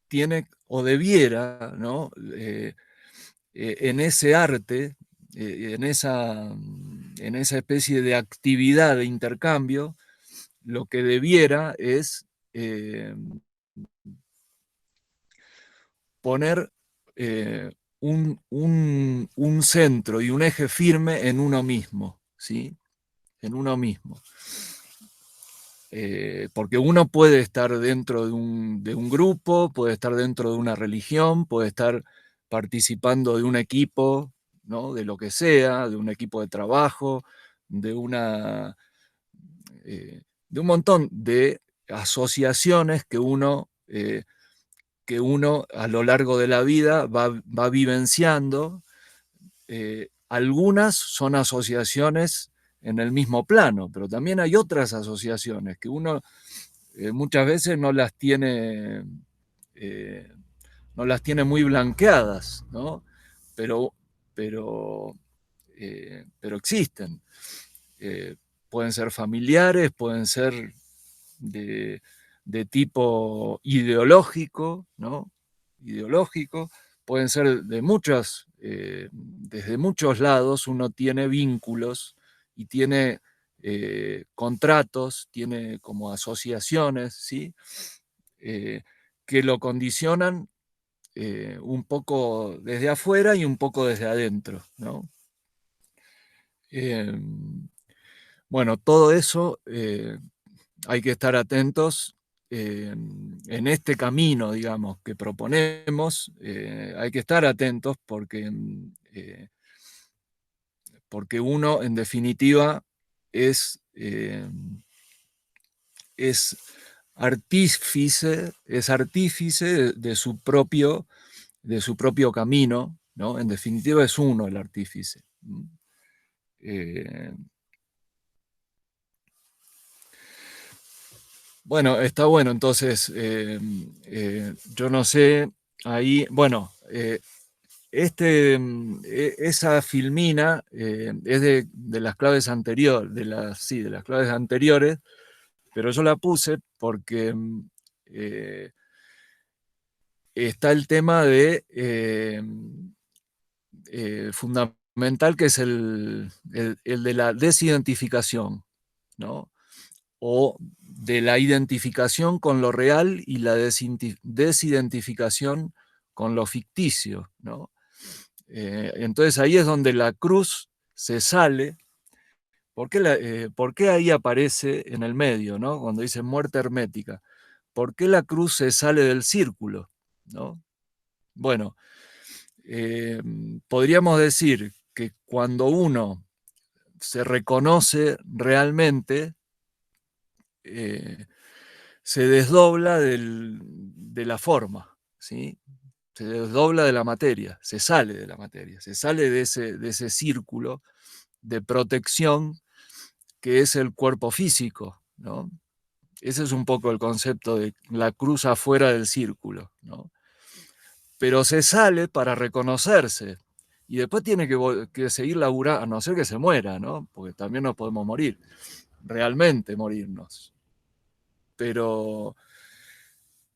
tiene o debiera, ¿no? En ese arte, en esa especie de actividad de intercambio, lo que debiera es poner un centro y un eje firme en uno mismo, ¿sí? En uno mismo. Porque uno puede estar dentro de un grupo, puede estar dentro de una religión, puede estar participando de un equipo, ¿no? De lo que sea, de un equipo de trabajo, de de un montón de asociaciones que uno a lo largo de la vida va vivenciando. Algunas son asociaciones en el mismo plano, pero también hay otras asociaciones que uno muchas veces no las tiene muy blanqueadas, ¿no? Pero, pero, pero existen. Pueden ser familiares, pueden ser de tipo ideológico, ¿no? Ideológico, pueden ser de desde muchos lados uno tiene vínculos y tiene contratos, tiene como asociaciones, ¿sí? Que lo condicionan un poco desde afuera y un poco desde adentro, ¿no? Bueno, todo eso hay que estar atentos en este camino, digamos, que proponemos. Hay que estar atentos porque uno, en definitiva, es artífice de su propio camino, ¿no? En definitiva es uno el artífice. Bueno, está bueno, entonces, yo no sé, ahí, bueno, esa filmina es de las claves anteriores, de las claves anteriores, pero yo la puse porque está el tema de fundamental, que es el de la desidentificación, ¿no? O de la identificación con lo real y la desidentificación con lo ficticio, ¿no? Entonces ahí es donde la cruz se sale. ¿Por qué ahí aparece en el medio, ¿no? Cuando dice muerte hermética? ¿Por qué la cruz se sale del círculo, ¿no? Bueno, podríamos decir que cuando uno se reconoce realmente, se desdobla de la forma, ¿sí? Se desdobla de la materia, se sale de la materia, se sale de ese círculo de protección que es el cuerpo físico, ¿no? Ese es un poco el concepto de la cruz afuera del círculo, ¿no? Pero se sale para reconocerse y después tiene que seguir laburando, a no ser que se muera, ¿no? Porque también nos podemos morir, realmente morirnos. Pero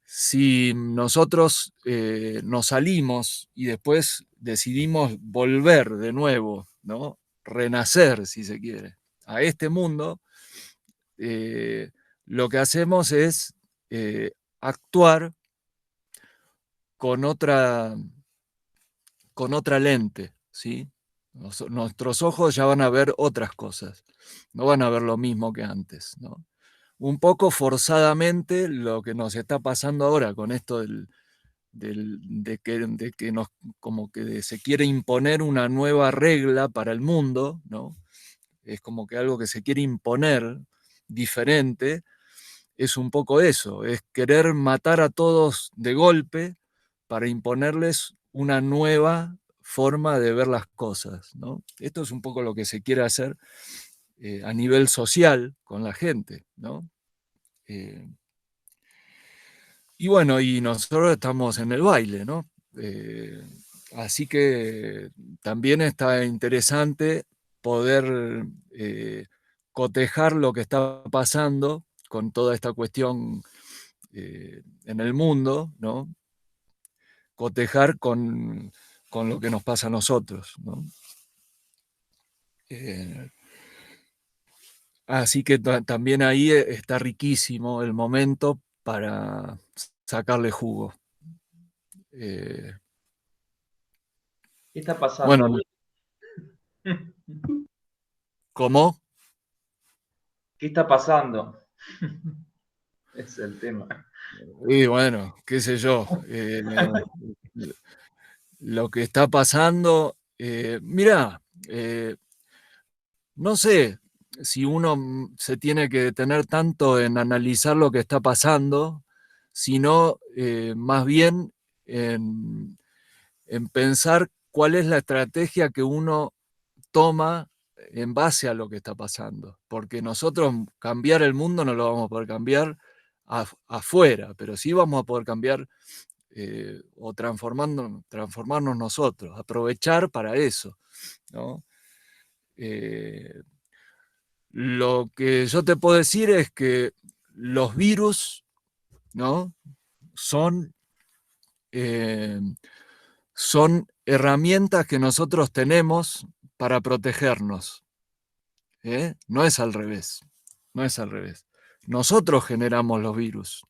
si nosotros nos salimos y después decidimos volver de nuevo, ¿no? Renacer, si se quiere, a este mundo, lo que hacemos es actuar con otra lente, ¿sí? Nuestros ojos ya van a ver otras cosas, no van a ver lo mismo que antes, ¿no? Un poco forzadamente lo que nos está pasando ahora con esto de que nos, como que se quiere imponer una nueva regla para el mundo, ¿no? Es como que algo que se quiere imponer diferente, es un poco eso, es querer matar a todos de golpe para imponerles una nueva forma de ver las cosas, ¿no? Esto es un poco lo que se quiere hacer a nivel social con la gente, ¿no? Y bueno, y nosotros estamos en el baile, ¿no? Así que también está interesante poder cotejar lo que está pasando con toda esta cuestión en el mundo, ¿no? Cotejar con lo que nos pasa a nosotros, ¿no? Así que también ahí está riquísimo el momento para sacarle jugo. ¿Qué está pasando? Bueno, ¿cómo? ¿Qué está pasando? Es el tema. Y bueno, qué sé yo. Lo que está pasando, mirá, no sé si uno se tiene que detener tanto en analizar lo que está pasando, sino más bien en pensar cuál es la estrategia que uno toma en base a lo que está pasando. Porque nosotros cambiar el mundo no lo vamos a poder cambiar afuera, pero sí vamos a poder cambiar o transformarnos nosotros, aprovechar para eso, ¿no? Lo que yo te puedo decir es que los virus, ¿no? son herramientas que nosotros tenemos para protegernos. No es al revés. No es al revés. Nosotros generamos los virus.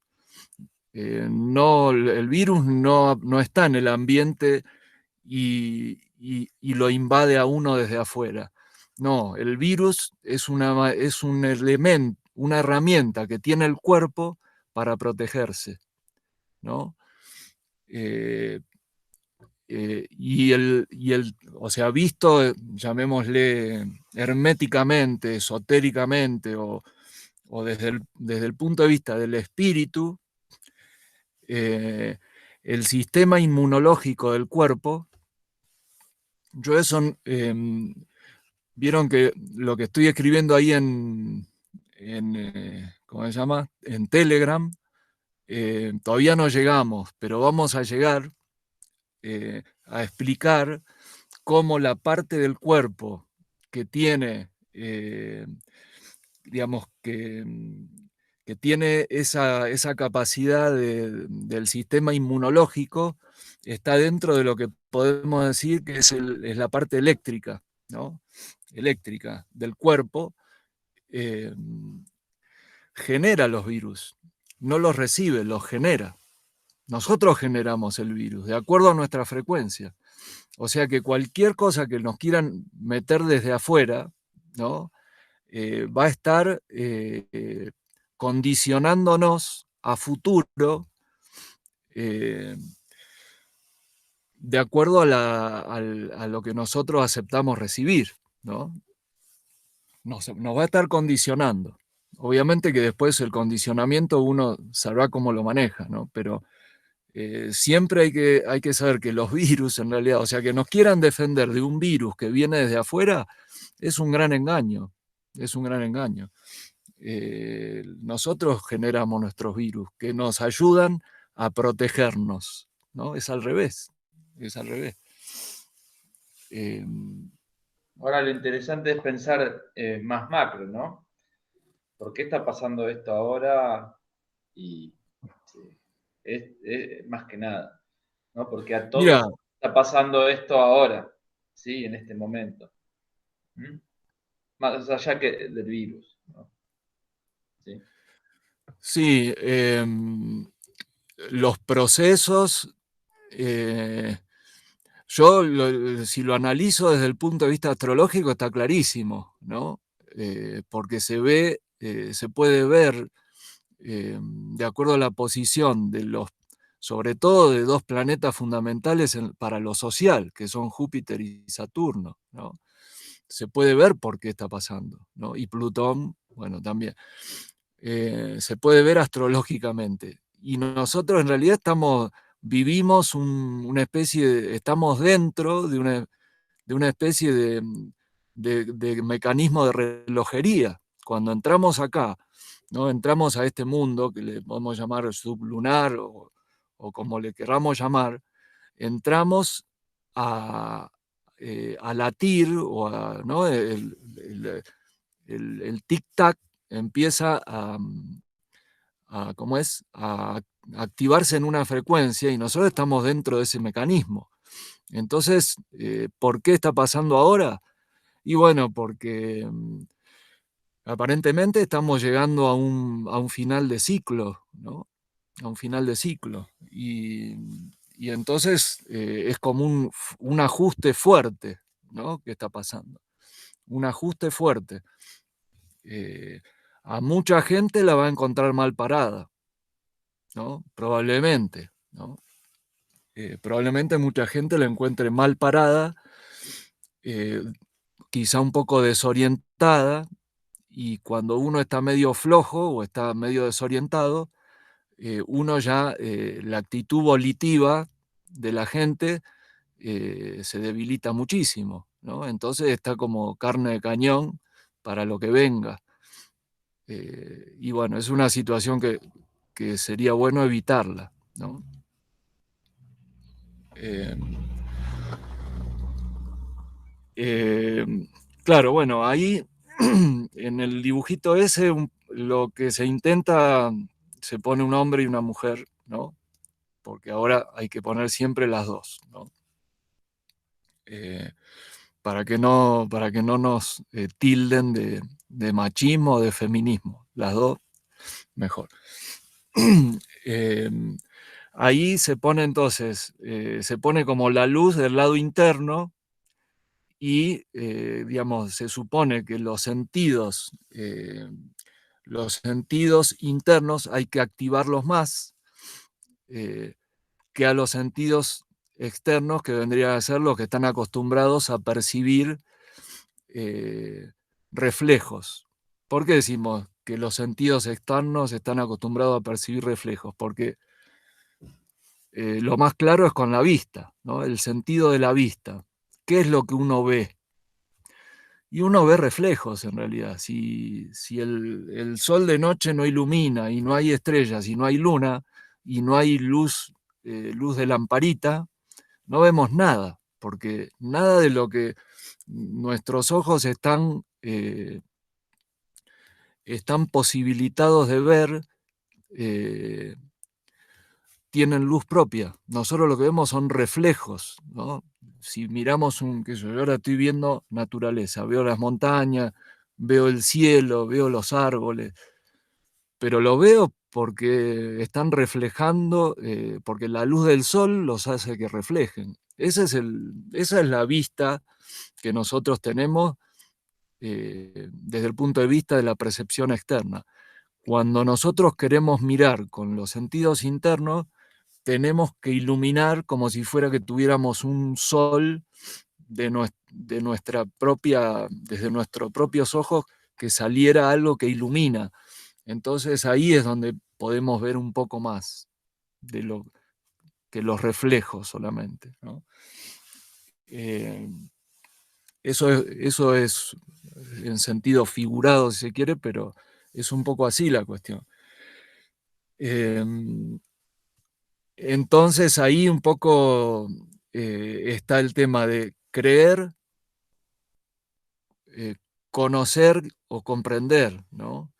No, el virus no está en el ambiente y lo invade a uno desde afuera. No, el virus es un elemento, una herramienta que tiene el cuerpo para protegerse, ¿no? O sea, visto, llamémosle herméticamente, esotéricamente, o desde el punto de vista del espíritu, el sistema inmunológico del cuerpo, yo eso, vieron que lo que estoy escribiendo ahí ¿cómo se llama? En Telegram, todavía no llegamos, pero vamos a llegar a explicar cómo la parte del cuerpo que tiene, digamos, que tiene esa capacidad del sistema inmunológico, está dentro de lo que podemos decir que es la parte eléctrica, ¿no? Eléctrica del cuerpo, genera los virus, no los recibe, los genera. Nosotros generamos el virus, de acuerdo a nuestra frecuencia. O sea que cualquier cosa que nos quieran meter desde afuera, ¿no? Va a estar condicionándonos a futuro de acuerdo a lo que nosotros aceptamos recibir, ¿no? Nos va a estar condicionando. Obviamente que después el condicionamiento uno sabrá cómo lo maneja, ¿no? Pero siempre hay que saber que los virus, en realidad, o sea, que nos quieran defender de un virus que viene desde afuera, es un gran engaño. Es un gran engaño. Nosotros generamos nuestros virus que nos ayudan a protegernos, ¿no? Es al revés. Es al revés. Ahora lo interesante es pensar más macro, ¿no? ¿Por qué está pasando esto ahora? Y sí, es más que nada, ¿no? Porque a todos Mira, está pasando esto ahora, ¿sí? En este momento. Más allá que del virus, ¿no? Sí. sí, los procesos, yo si lo analizo desde el punto de vista astrológico está clarísimo, ¿no? Porque se puede ver, de acuerdo a la posición sobre todo de dos planetas fundamentales para lo social, que son Júpiter y Saturno, ¿no? Se puede ver por qué está pasando, ¿no? Y Plutón, bueno, también. Se puede ver astrológicamente. Y nosotros en realidad vivimos una especie estamos dentro de una especie de mecanismo de relojería. Cuando entramos acá, ¿no? Entramos a este mundo que le podemos llamar sublunar o como le queramos llamar, entramos a latir ¿no? El tic-tac empieza ¿cómo es? A activarse en una frecuencia y nosotros estamos dentro de ese mecanismo. Entonces, ¿por qué está pasando ahora? Y bueno, porque aparentemente estamos llegando a un final de ciclo, ¿no? A un final de ciclo. Y entonces es como un ajuste fuerte, ¿no? Que está pasando. Un ajuste fuerte. A mucha gente la va a encontrar mal parada, ¿no? Probablemente, ¿no? Probablemente mucha gente la encuentre mal parada, quizá un poco desorientada, y cuando uno está medio flojo o está medio desorientado, uno ya, la actitud volitiva de la gente se debilita muchísimo, ¿no? Entonces está como carne de cañón para lo que venga. Y bueno, es una situación que sería bueno evitarla, ¿no? Claro, bueno, ahí en el dibujito ese lo que se intenta, se pone un hombre y una mujer, ¿no? Porque ahora hay que poner siempre las dos, ¿no? Para que no nos tilden de machismo o de feminismo. Las dos, mejor. Ahí se pone entonces, se pone como la luz del lado interno y, digamos, se supone que los sentidos internos hay que activarlos más que a los sentidos externos, que vendrían a ser los que están acostumbrados a percibir reflejos. ¿Por qué decimos que los sentidos externos están acostumbrados a percibir reflejos? Porque lo más claro es con la vista, ¿no? El sentido de la vista. ¿Qué es lo que uno ve? Y uno ve reflejos en realidad. Si el sol de noche no ilumina y no hay estrellas y no hay luna y no hay luz de lamparita, no vemos nada, porque nada de lo que nuestros ojos están posibilitados de ver tienen luz propia. Nosotros lo que vemos son reflejos, ¿no? Si miramos yo ahora estoy viendo naturaleza, veo las montañas, veo el cielo, veo los árboles, pero lo veo porque están reflejando, porque la luz del sol los hace que reflejen. Esa es la vista que nosotros tenemos desde el punto de vista de la percepción externa. Cuando nosotros queremos mirar con los sentidos internos, tenemos que iluminar como si fuera que tuviéramos un sol desde nuestros propios ojos, que saliera algo que ilumina. Entonces ahí es donde podemos ver un poco más de lo que los reflejos solamente, ¿no? Eso es en sentido figurado, si se quiere, pero es un poco así la cuestión. Entonces ahí un poco está el tema de creer, conocer o comprender, ¿no?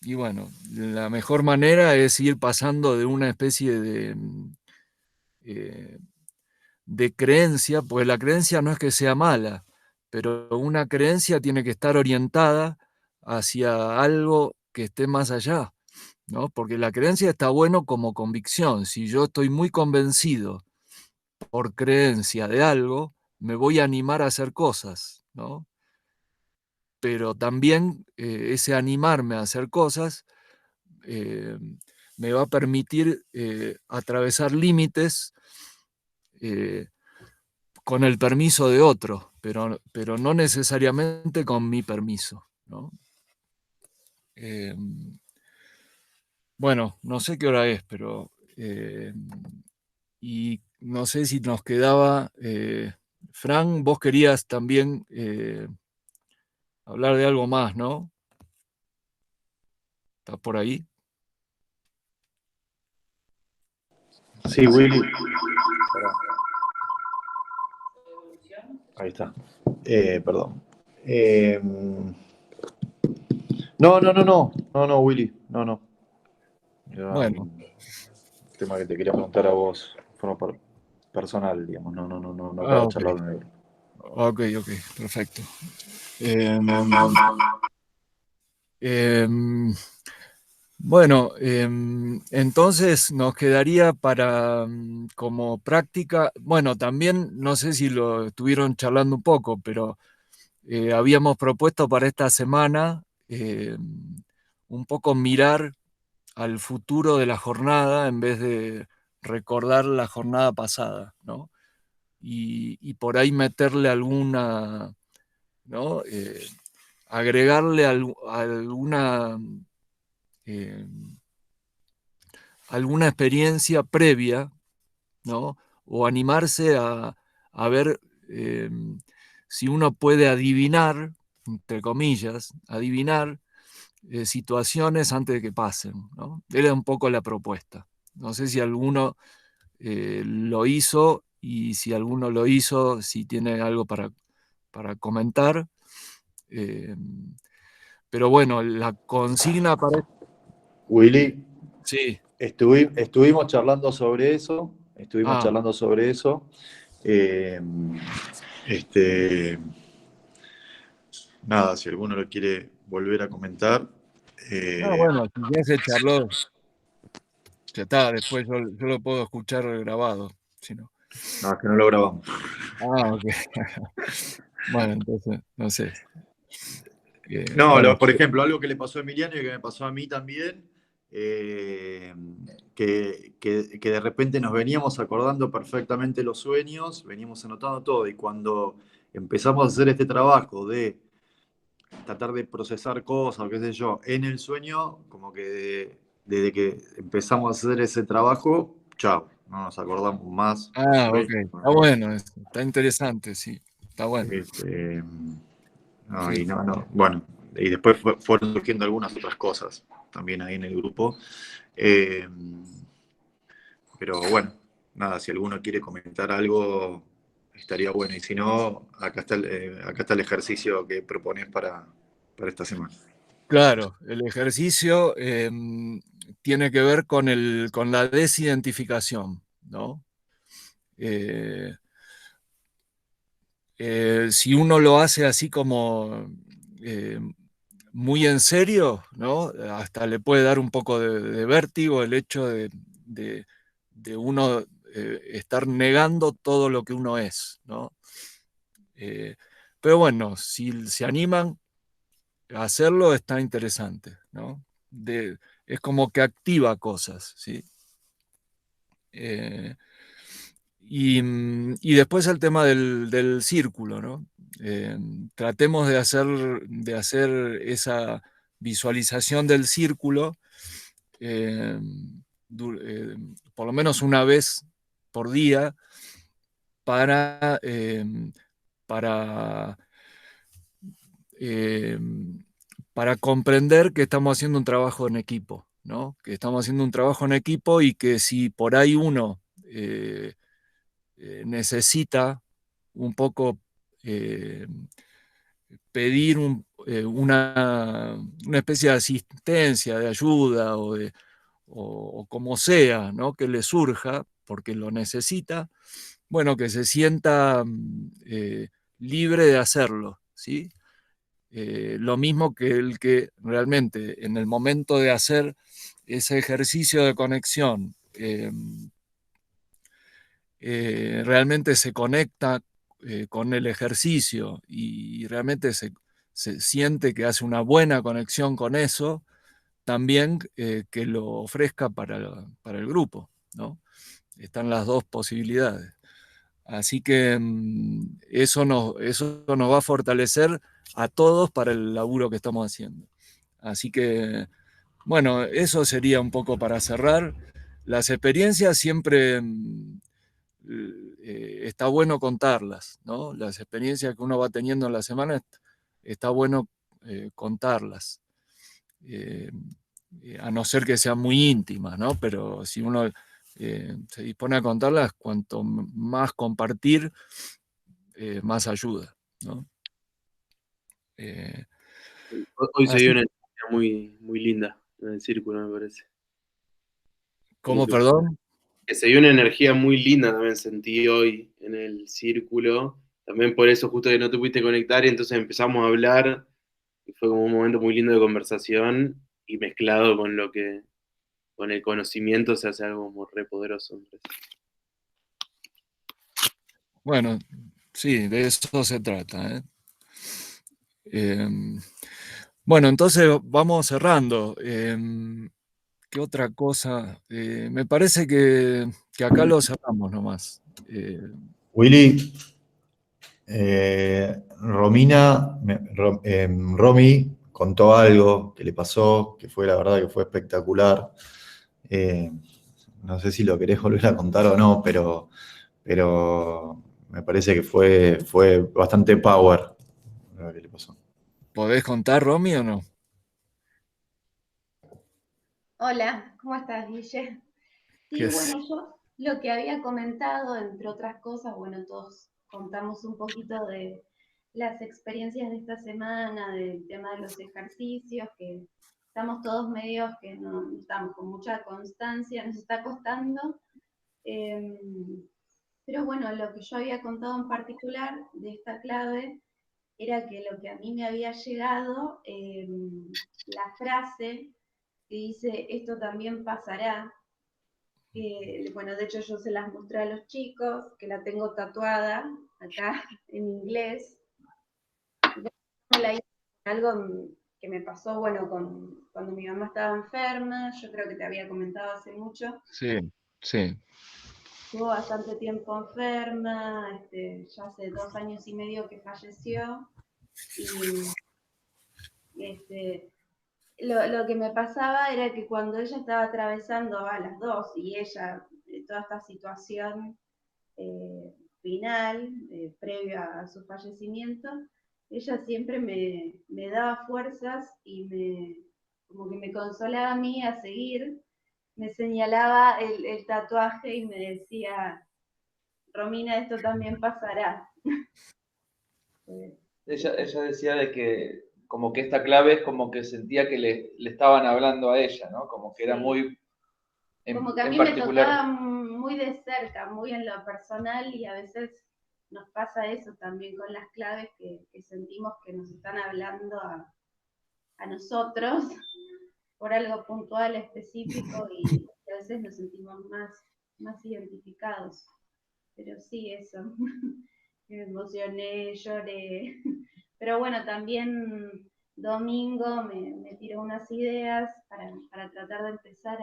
Y bueno, la mejor manera es ir pasando de una especie de creencia, pues la creencia no es que sea mala, pero una creencia tiene que estar orientada hacia algo que esté más allá, ¿no? Porque la creencia está bueno como convicción. Si yo estoy muy convencido por creencia de algo, me voy a animar a hacer cosas, ¿no? Pero también ese animarme a hacer cosas me va a permitir atravesar límites con el permiso de otro, pero no necesariamente con mi permiso, ¿no? Bueno, no sé qué hora es, pero y no sé si nos quedaba, Fran, vos querías también hablar de algo más, ¿no? ¿Estás por ahí? Sí, Willy. Ahí está. Perdón. No, Willy. No. Era Bueno. un tema que te quería preguntar a vos, de forma personal, digamos. No para charlar con él. Ok, perfecto. Bueno, entonces nos quedaría para como práctica, bueno, también no sé si lo estuvieron charlando un poco, pero habíamos propuesto para esta semana un poco mirar al futuro de la jornada en vez de recordar la jornada pasada, ¿no? Y por ahí meterle alguna, ¿no? Agregarle alguna experiencia previa, ¿no? O animarse a ver si uno puede adivinar, entre comillas, situaciones antes de que pasen, ¿no? Era un poco la propuesta. No sé si alguno lo hizo, y si alguno lo hizo, si tiene algo para comentar. Pero bueno, la consigna para... Willy, Sí. estuvimos charlando sobre eso. Nada, si alguno lo quiere volver a comentar. Bueno, si ya se charló, ya está, después yo lo puedo escuchar grabado. Si no. No, es que no lo grabamos. Ok. Bueno, entonces, no sé. No, Bueno, por ejemplo, algo que le pasó a Emiliano y que me pasó a mí también, que de repente nos veníamos acordando perfectamente los sueños, veníamos anotando todo, y cuando empezamos a hacer este trabajo de tratar de procesar cosas, o qué sé yo, en el sueño, como que desde que empezamos a hacer ese trabajo, chao, no nos acordamos más los ok. sueños. Está bueno esto, está interesante, sí. Está bueno. No, Sí. y no, bueno, y después fueron surgiendo algunas otras cosas también ahí en el grupo. Eh, pero bueno, nada, si alguno quiere comentar algo, estaría bueno. Y si no, acá está el ejercicio que propones para esta semana. Claro, el ejercicio tiene que ver con la desidentificación, ¿no? Eh, si uno lo hace así como eh, muy en serio, ¿no? Hasta le puede dar un poco de vértigo el hecho de- de uno estar negando todo lo que uno es, ¿no? Pero bueno, si se animan a hacerlo, está interesante, ¿no? Es como que activa cosas, ¿sí? Eh, y después el tema del círculo, ¿no? Eh, Tratemos de hacer esa visualización del círculo eh, por lo menos una vez por día para, eh, para comprender que estamos haciendo un trabajo en equipo, ¿no? Que estamos haciendo un trabajo en equipo y que si por ahí uno necesita un poco eh, pedir una especie de asistencia, de ayuda o como sea, ¿no? Que le surja porque lo necesita, bueno, que se sienta libre de hacerlo, ¿sí? Lo mismo que el que realmente en el momento de hacer ese ejercicio de conexión realmente se conecta con el ejercicio y realmente se siente que hace una buena conexión con eso, también que lo ofrezca para el grupo, ¿no? Están las dos posibilidades. Así que eso nos va a fortalecer a todos para el laburo que estamos haciendo. Así que, bueno, eso sería un poco para cerrar. Las experiencias siempre está bueno contarlas, ¿no? Las experiencias que uno va teniendo en la semana está bueno contarlas. Eh, a no ser que sean muy íntimas, ¿no? Pero si uno se dispone a contarlas, cuanto más compartir, más ayuda, ¿no? Eh, Hoy se dio así, una energía muy, muy linda en el círculo, me parece. Como ¿cómo, que, perdón? que se dio una energía muy linda, también sentí hoy en el círculo. También por eso justo que no te pudiste conectar y entonces empezamos a hablar y fue como un momento muy lindo de conversación y mezclado con con el conocimiento se hace algo como re poderoso. Me parece. Bueno, sí, de eso se trata, ¿eh? Eh, bueno, entonces vamos cerrando. ¿Qué otra cosa? Me parece que acá lo cerramos nomás. Willy, Romy contó algo que le pasó, que fue la verdad que fue espectacular. Eh, no sé si lo querés volver a contar o no, pero me parece que fue bastante power lo que le pasó. ¿Podés contar, Romy, o no? Hola, ¿cómo estás, Guille? ¿Qué Sí, es? bueno, yo lo que había comentado, entre otras cosas, bueno, todos contamos un poquito de las experiencias de esta semana, del tema de los ejercicios, que estamos todos medios que no estamos con mucha constancia, nos está costando. Pero bueno, lo que yo había contado en particular de esta clave era que lo que a mí me había llegado, la frase que dice, esto también pasará, Bueno, de hecho yo se las mostré a los chicos, que la tengo tatuada acá en inglés. La hice algo que me pasó, bueno, cuando mi mamá estaba enferma, yo creo que te había comentado hace mucho. Sí, sí. Estuvo bastante tiempo enferma, ya hace 2 años y medio que falleció, y lo que me pasaba era que cuando ella estaba atravesando a las dos, y ella, toda esta situación final, previo a su fallecimiento, ella siempre me daba fuerzas y como que me consolaba a mí a seguir, me señalaba el tatuaje y me decía, Romina, esto también pasará. Ella decía de que como que esta clave es como que sentía que le estaban hablando a ella, ¿no? Como que era muy como que a en mí me particular. tocaba muy de cerca, muy en lo personal, y a veces nos pasa eso también con las claves que sentimos que nos están hablando a nosotros por algo puntual, específico, y a veces nos sentimos más identificados. Pero sí, eso. Me emocioné, lloré. Pero bueno, también domingo me tiró unas ideas para tratar de empezar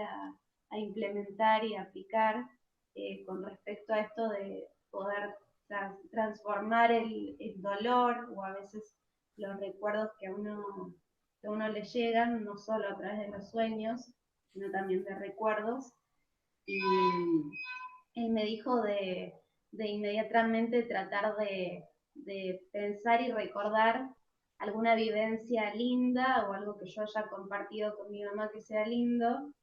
a implementar y aplicar con respecto a esto de poder transformar el dolor o a veces los recuerdos que a uno le llegan, no solo a través de los sueños, sino también de recuerdos. Y me dijo de inmediatamente tratar de pensar y recordar alguna vivencia linda o algo que yo haya compartido con mi mamá que sea lindo,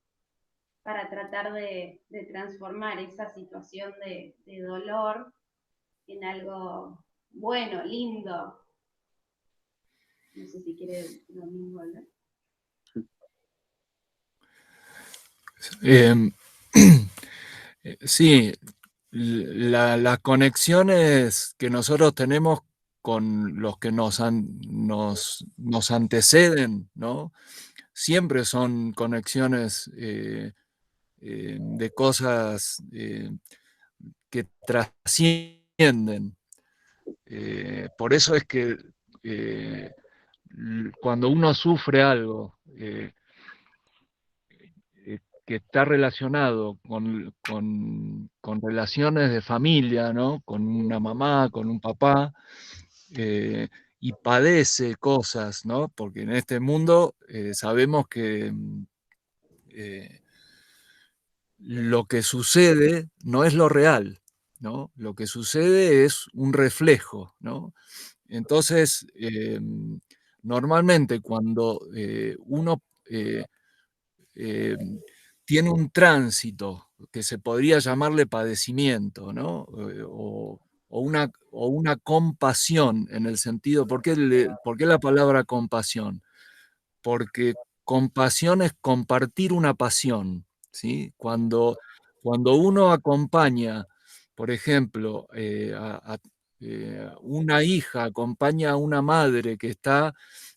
para tratar de transformar esa situación de dolor en algo bueno, lindo. No sé si quiere lo mismo hablar. Sí, las conexiones que nosotros tenemos con los que nos anteceden, ¿no? Siempre son conexiones de cosas que trascienden. Por eso es que cuando uno sufre algo que está relacionado con relaciones de familia, ¿no? Con una mamá, con un papá, y padece cosas, ¿no? Porque en este mundo sabemos que lo que sucede no es lo real, ¿no? Lo que sucede es un reflejo, ¿no? Entonces, normalmente cuando uno tiene un tránsito que se podría llamarle padecimiento, ¿no? O una compasión en el sentido, ¿por qué la palabra compasión? Porque compasión es compartir una pasión, ¿sí? Cuando uno acompaña, por ejemplo, una hija acompaña a una madre que está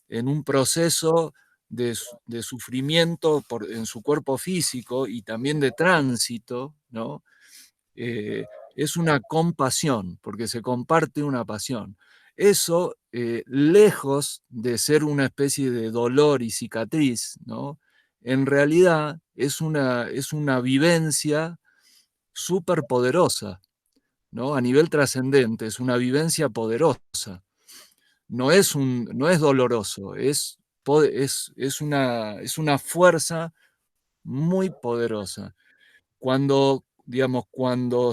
en un proceso de sufrimiento en su cuerpo físico y también de tránsito, ¿no? Es una compasión, porque se comparte una pasión. Eso, lejos de ser una especie de dolor y cicatriz, ¿no? En realidad es una vivencia súper poderosa, ¿no? A nivel trascendente, es una vivencia poderosa. No es doloroso, es una fuerza muy poderosa. Cuando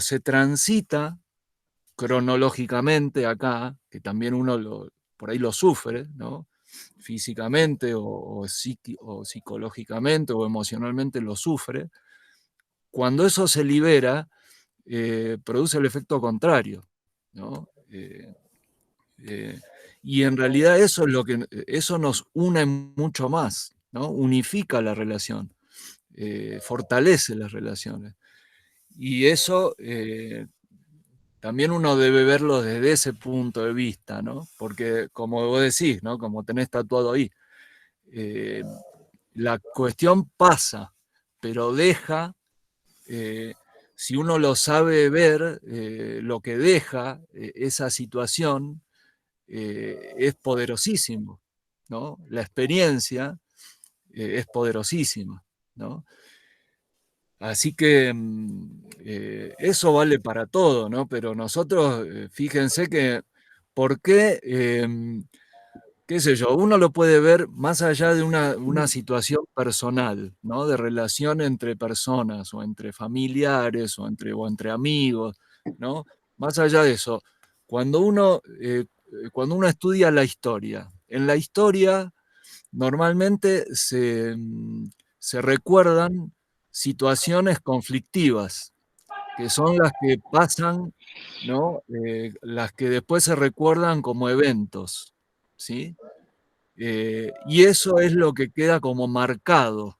se transita cronológicamente acá, que también uno por ahí lo sufre, ¿no? Físicamente o psicológicamente o emocionalmente lo sufre, cuando eso se libera, produce el efecto contrario, ¿no? Y en realidad eso nos une mucho más, ¿no? Unifica la relación, fortalece las relaciones. Y eso también uno debe verlo desde ese punto de vista, ¿no? Porque como vos decís, ¿no? Como tenés tatuado ahí, la cuestión pasa, pero deja si uno lo sabe ver, lo que deja esa situación es poderosísimo, ¿no? La experiencia es poderosísima, ¿no? Así que eso vale para todo, ¿no? Pero nosotros, fíjense que, ¿por qué? Qué sé yo, uno lo puede ver más allá de una situación personal, ¿no? De relación entre personas, o entre familiares, o entre amigos, ¿no? Más allá de eso, cuando uno estudia la historia, en la historia normalmente se recuerdan situaciones conflictivas, que son las que pasan, ¿no? Las que después se recuerdan como eventos, ¿sí? Y eso es lo que queda como marcado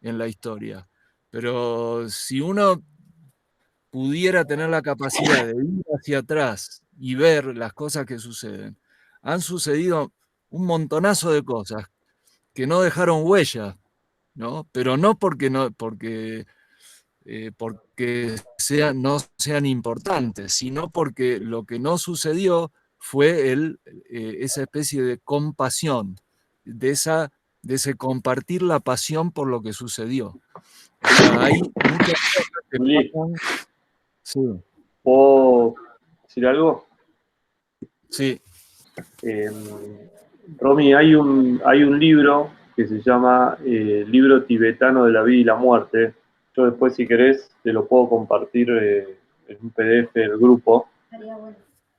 en la historia. Pero si uno pudiera tener la capacidad de ir hacia atrás y ver las cosas que suceden, han sucedido un montonazo de cosas que no dejaron huella, ¿no? Pero no porque no sean importantes, sino porque lo que no sucedió fue esa especie de compasión, de ese compartir la pasión por lo que sucedió. O sea, hay muchas cosas que Juli, pasan. Sí, ¿puedo decir algo? sí. Eh, Romy, hay un libro que se llama Libro Tibetano de la Vida y la Muerte. Yo después, si querés, te lo puedo compartir en un PDF del grupo, Estaría bueno.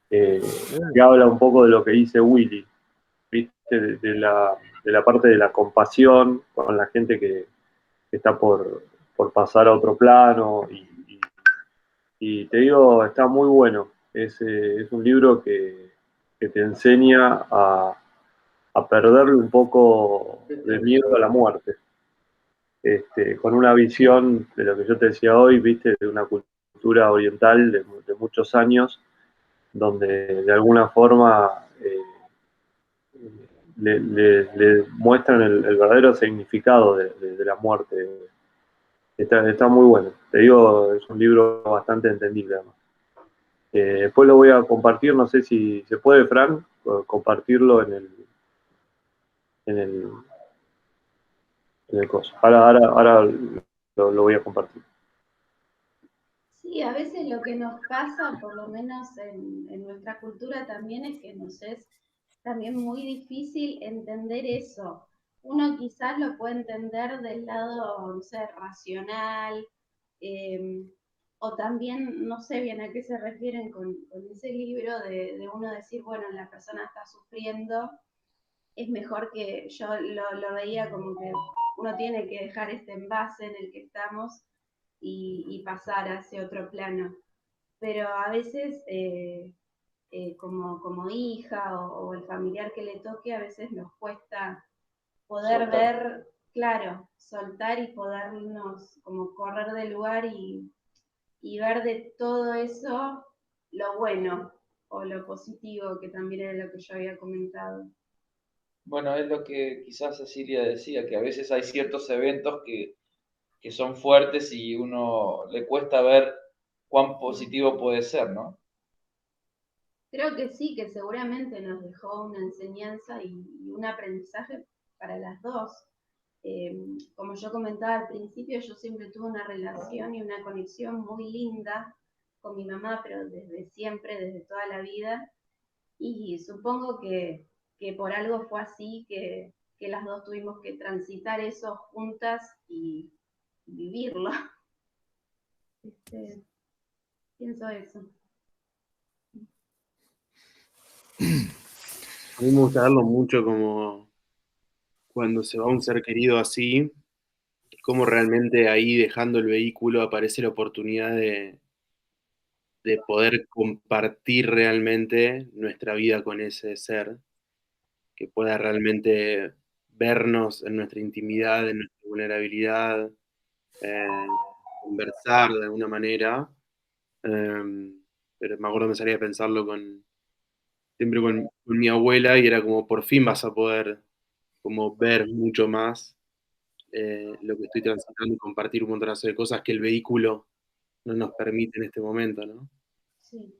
que habla un poco de lo que dice Willy, ¿viste? De la parte de la compasión con la gente que está por pasar a otro plano. Y te digo, está muy bueno. Es un libro que te enseña a perderle un poco de miedo a la muerte, con una visión de lo que yo te decía hoy, viste, de una cultura oriental de muchos años, donde de alguna forma le muestran el verdadero significado de la muerte. Está muy bueno. Te digo, es un libro bastante entendible además. Después lo voy a compartir, no sé si se puede, Fran, compartirlo en el, en el coso. Ahora lo voy a compartir. Sí, a veces lo que nos pasa, por lo menos en nuestra cultura también, es que nos es también muy difícil entender eso. Uno quizás lo puede entender del lado, no sé, racional, eh, o también, no sé bien a qué se refieren con ese libro de uno decir, bueno, la persona está sufriendo, es mejor que yo lo veía como que uno tiene que dejar este envase en el que estamos y pasar hacia otro plano. Pero a veces, como hija o el familiar que le toque, a veces nos cuesta poder Soltar. ver, claro, soltar y podernos como correr del lugar y ver de todo eso lo bueno o lo positivo, que también era lo que yo había comentado. Bueno, es lo que quizás Cecilia decía, que a veces hay ciertos eventos que son fuertes y uno le cuesta ver cuán positivo puede ser, ¿no? Creo que sí, que seguramente nos dejó una enseñanza y un aprendizaje para las dos. Como yo comentaba al principio, yo siempre tuve una relación y una conexión muy linda con mi mamá, pero desde siempre, desde toda la vida. Y supongo que por algo fue así, que las dos tuvimos que transitar eso juntas y vivirlo. Pienso eso. A mí me gusta verlo mucho como cuando se va un ser querido así, cómo realmente ahí dejando el vehículo aparece la oportunidad de poder compartir realmente nuestra vida con ese ser, que pueda realmente vernos en nuestra intimidad, en nuestra vulnerabilidad, eh, conversar de alguna manera. Pero me acuerdo, me salía a pensarlo siempre con mi abuela y era como por fin vas a poder como ver mucho más lo que estoy transitando y compartir un montonazo de cosas que el vehículo no nos permite en este momento, ¿no? Sí.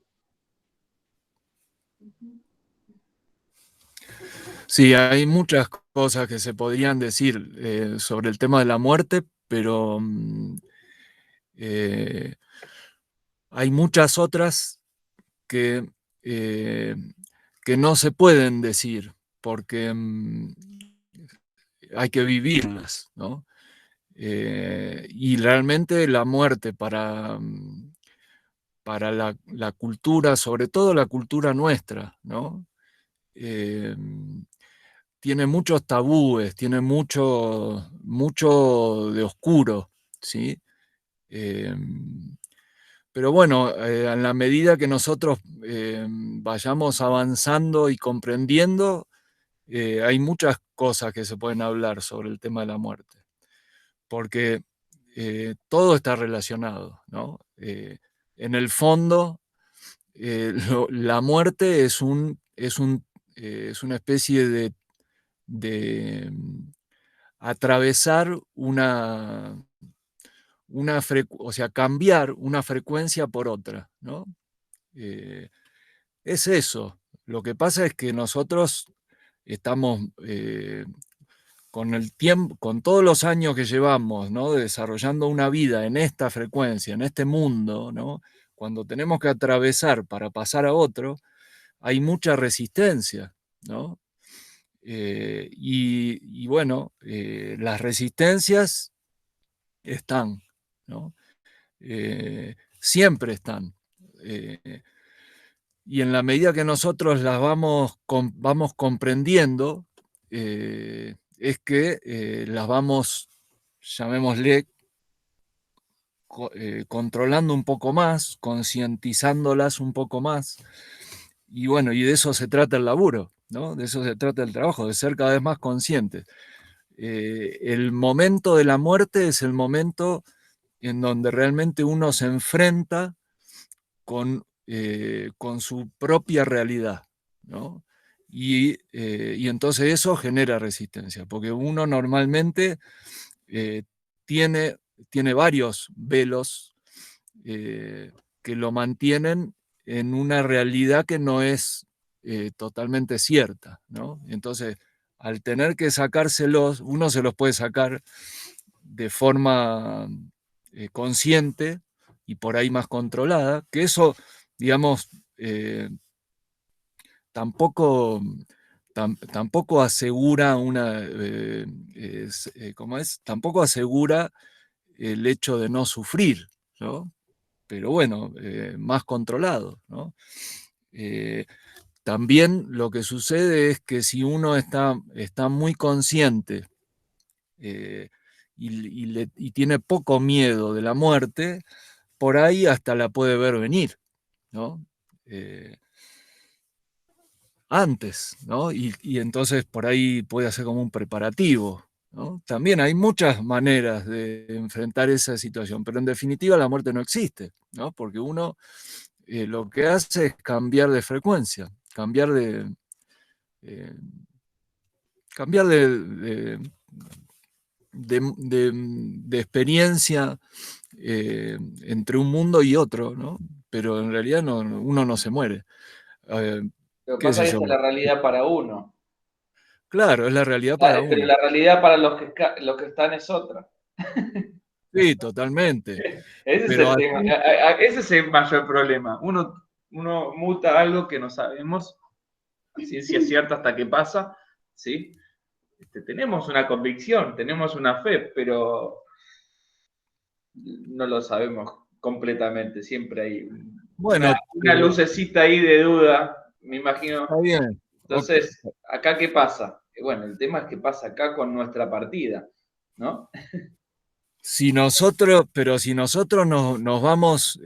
Ujú. Sí, hay muchas cosas que se podrían decir sobre el tema de la muerte, pero hay muchas otras que, que no se pueden decir, porque hay que vivirlas, ¿no? Y realmente la muerte para la cultura, sobre todo la cultura nuestra, ¿no? Tiene muchos tabúes, tiene mucho de oscuro, ¿sí? Pero bueno, en la medida que nosotros vayamos avanzando y comprendiendo, hay muchas cosas que se pueden hablar sobre el tema de la muerte, porque todo está relacionado, ¿no? En el fondo, la muerte es es una especie de atravesar o sea, cambiar una frecuencia por otra, ¿no? Es eso. Lo que pasa es que nosotros estamos con el tiempo, con todos los años que llevamos, ¿no? Desarrollando una vida en esta frecuencia, en este mundo, ¿no? Cuando tenemos que atravesar para pasar a otro, hay mucha resistencia, ¿no? Y bueno, las resistencias están, ¿no? Siempre están. Y en la medida que nosotros las vamos comprendiendo, es que las vamos, llamémosle, controlando un poco más, concientizándolas un poco más. Y bueno, y de eso se trata el laburo, ¿no? De eso se trata el trabajo, de ser cada vez más conscientes. El momento de la muerte es el momento en donde realmente uno se enfrenta con su propia realidad, ¿no? Y entonces eso genera resistencia, porque uno normalmente tiene, tiene varios velos que lo mantienen en una realidad que no es totalmente cierta, ¿no? Entonces, al tener que sacárselos, uno se los puede sacar de forma consciente y por ahí más controlada, que eso, digamos, tampoco, tampoco asegura ¿cómo es? Tampoco asegura el hecho de no sufrir, ¿no? Pero bueno, más controlado, ¿no? También lo que sucede es que si uno está muy consciente y tiene poco miedo de la muerte, por ahí hasta la puede ver venir, ¿no? Antes, ¿no? Y entonces por ahí puede hacer como un preparativo, ¿no? También hay muchas maneras de enfrentar esa situación, pero en definitiva la muerte no existe, ¿no? Porque uno lo que hace es cambiar de frecuencia, eh, cambiar de experiencia entre un mundo y otro, ¿no? Pero en realidad uno no se muere. Lo que ¿Qué pasa sé es que yo? esa es la realidad para uno. Claro, es la realidad para Pero uno. la realidad para los que están es otra. Sí, totalmente. Ese es Pero el así, tema. Ese es el mayor problema. Uno muta algo que no sabemos a ciencia cierta hasta que pasa, ¿sí? Tenemos una convicción, tenemos una fe, pero no lo sabemos completamente. Siempre hay bueno, una lucecita ahí de duda, me imagino. está bien. Ok. Entonces, ¿acá qué pasa? Bueno, el tema es qué pasa acá con nuestra partida, ¿no? Pero si nosotros nos vamos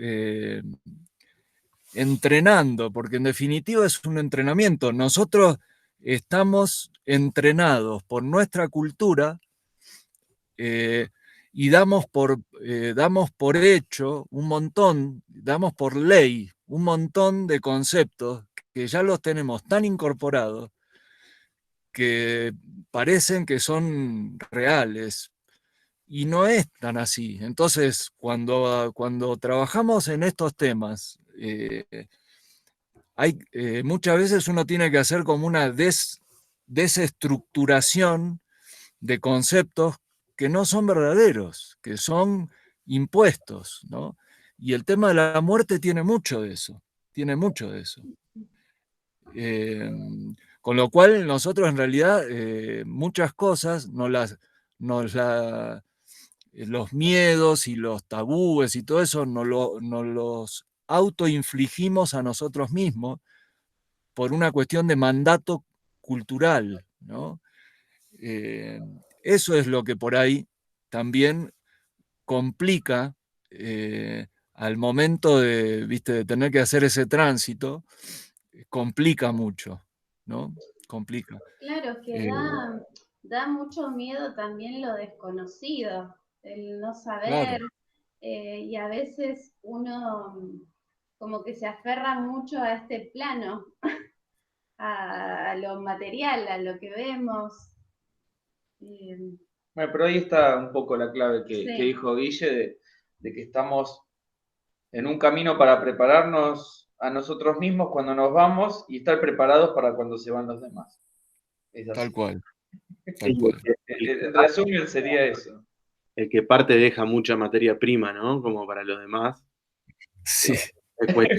entrenando, porque en definitiva es un entrenamiento, nosotros estamos entrenados por nuestra cultura eh, y damos por hecho un montón, damos por ley un montón de conceptos que ya los tenemos tan incorporados que parecen que son reales, y no es tan así. Entonces, cuando trabajamos en estos temas, muchas veces uno tiene que hacer como una desestructuración de conceptos que no son verdaderos, que son impuestos, ¿no? Y el tema de la muerte tiene mucho de eso, tiene mucho de eso. Con lo cual nosotros en realidad muchas cosas los miedos y los tabúes y todo eso nos los autoinfligimos a nosotros mismos por una cuestión de mandato cultural, ¿no? Eso es lo que por ahí también complica al momento de tener que hacer ese tránsito, complica mucho, ¿no? Complica. Claro, que da mucho miedo también lo desconocido, el no saber, Claro. Y a veces uno como que se aferra mucho a este plano, a lo material, a lo que vemos. Bueno, pero ahí está un poco la clave que Sí. dijo Guille, de que estamos en un camino para prepararnos a nosotros mismos cuando nos vamos y estar preparados para cuando se van los demás. Es así. Tal cual. En resumen sería eso. El que parte deja mucha materia prima, ¿no? Como para los demás. Sí. Bueno,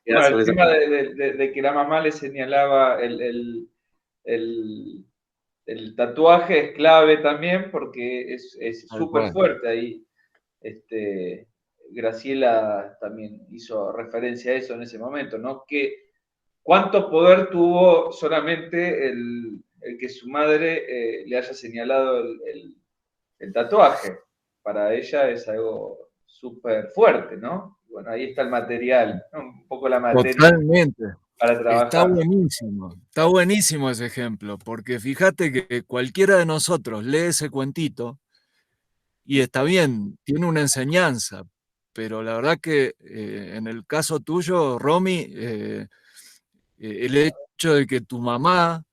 el tema de que la mamá le señalaba el tatuaje es clave también porque es súper fuerte ahí. Graciela también hizo referencia a eso en ese momento, ¿no? Que cuánto poder tuvo solamente el que su madre le haya señalado el tatuaje. Para ella es algo súper fuerte, ¿no? Bueno, ahí está el material, ¿no? Un poco la materia. Totalmente. Para trabajar. Está buenísimo ese ejemplo, porque fíjate que cualquiera de nosotros lee ese cuentito y está bien, tiene una enseñanza, pero la verdad que en el caso tuyo, Romy, el hecho de que tu mamá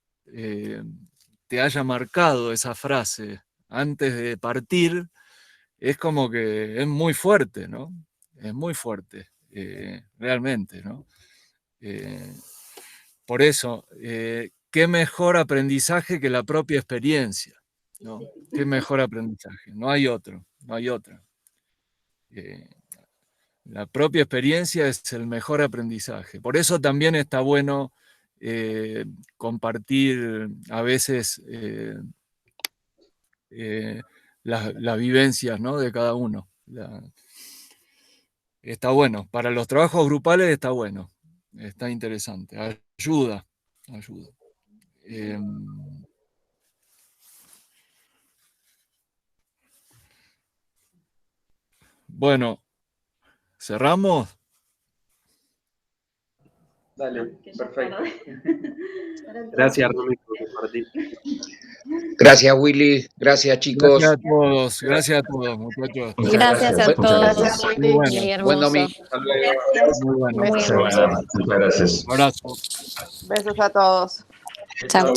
te haya marcado esa frase antes de partir, es como que es muy fuerte, ¿no? Es muy fuerte, realmente, ¿no? Por eso, qué mejor aprendizaje que la propia experiencia, ¿no? Qué mejor aprendizaje, no hay otro, no hay otra. La propia experiencia es el mejor aprendizaje. Por eso también está bueno compartir a veces las vivencias, ¿no? De cada uno. Está bueno. Para los trabajos grupales está bueno. Está interesante. Ayuda. Bueno, ¿cerramos? Dale, perfecto. Gracias, Romy, por compartir. Gracias, Willy. Gracias, chicos. Gracias a todos, muchachos. Gracias a todos. Muy bueno. Buen domingo. Muy bueno. Muy hermoso. Muchas gracias. Un abrazo. Besos a todos. Chao.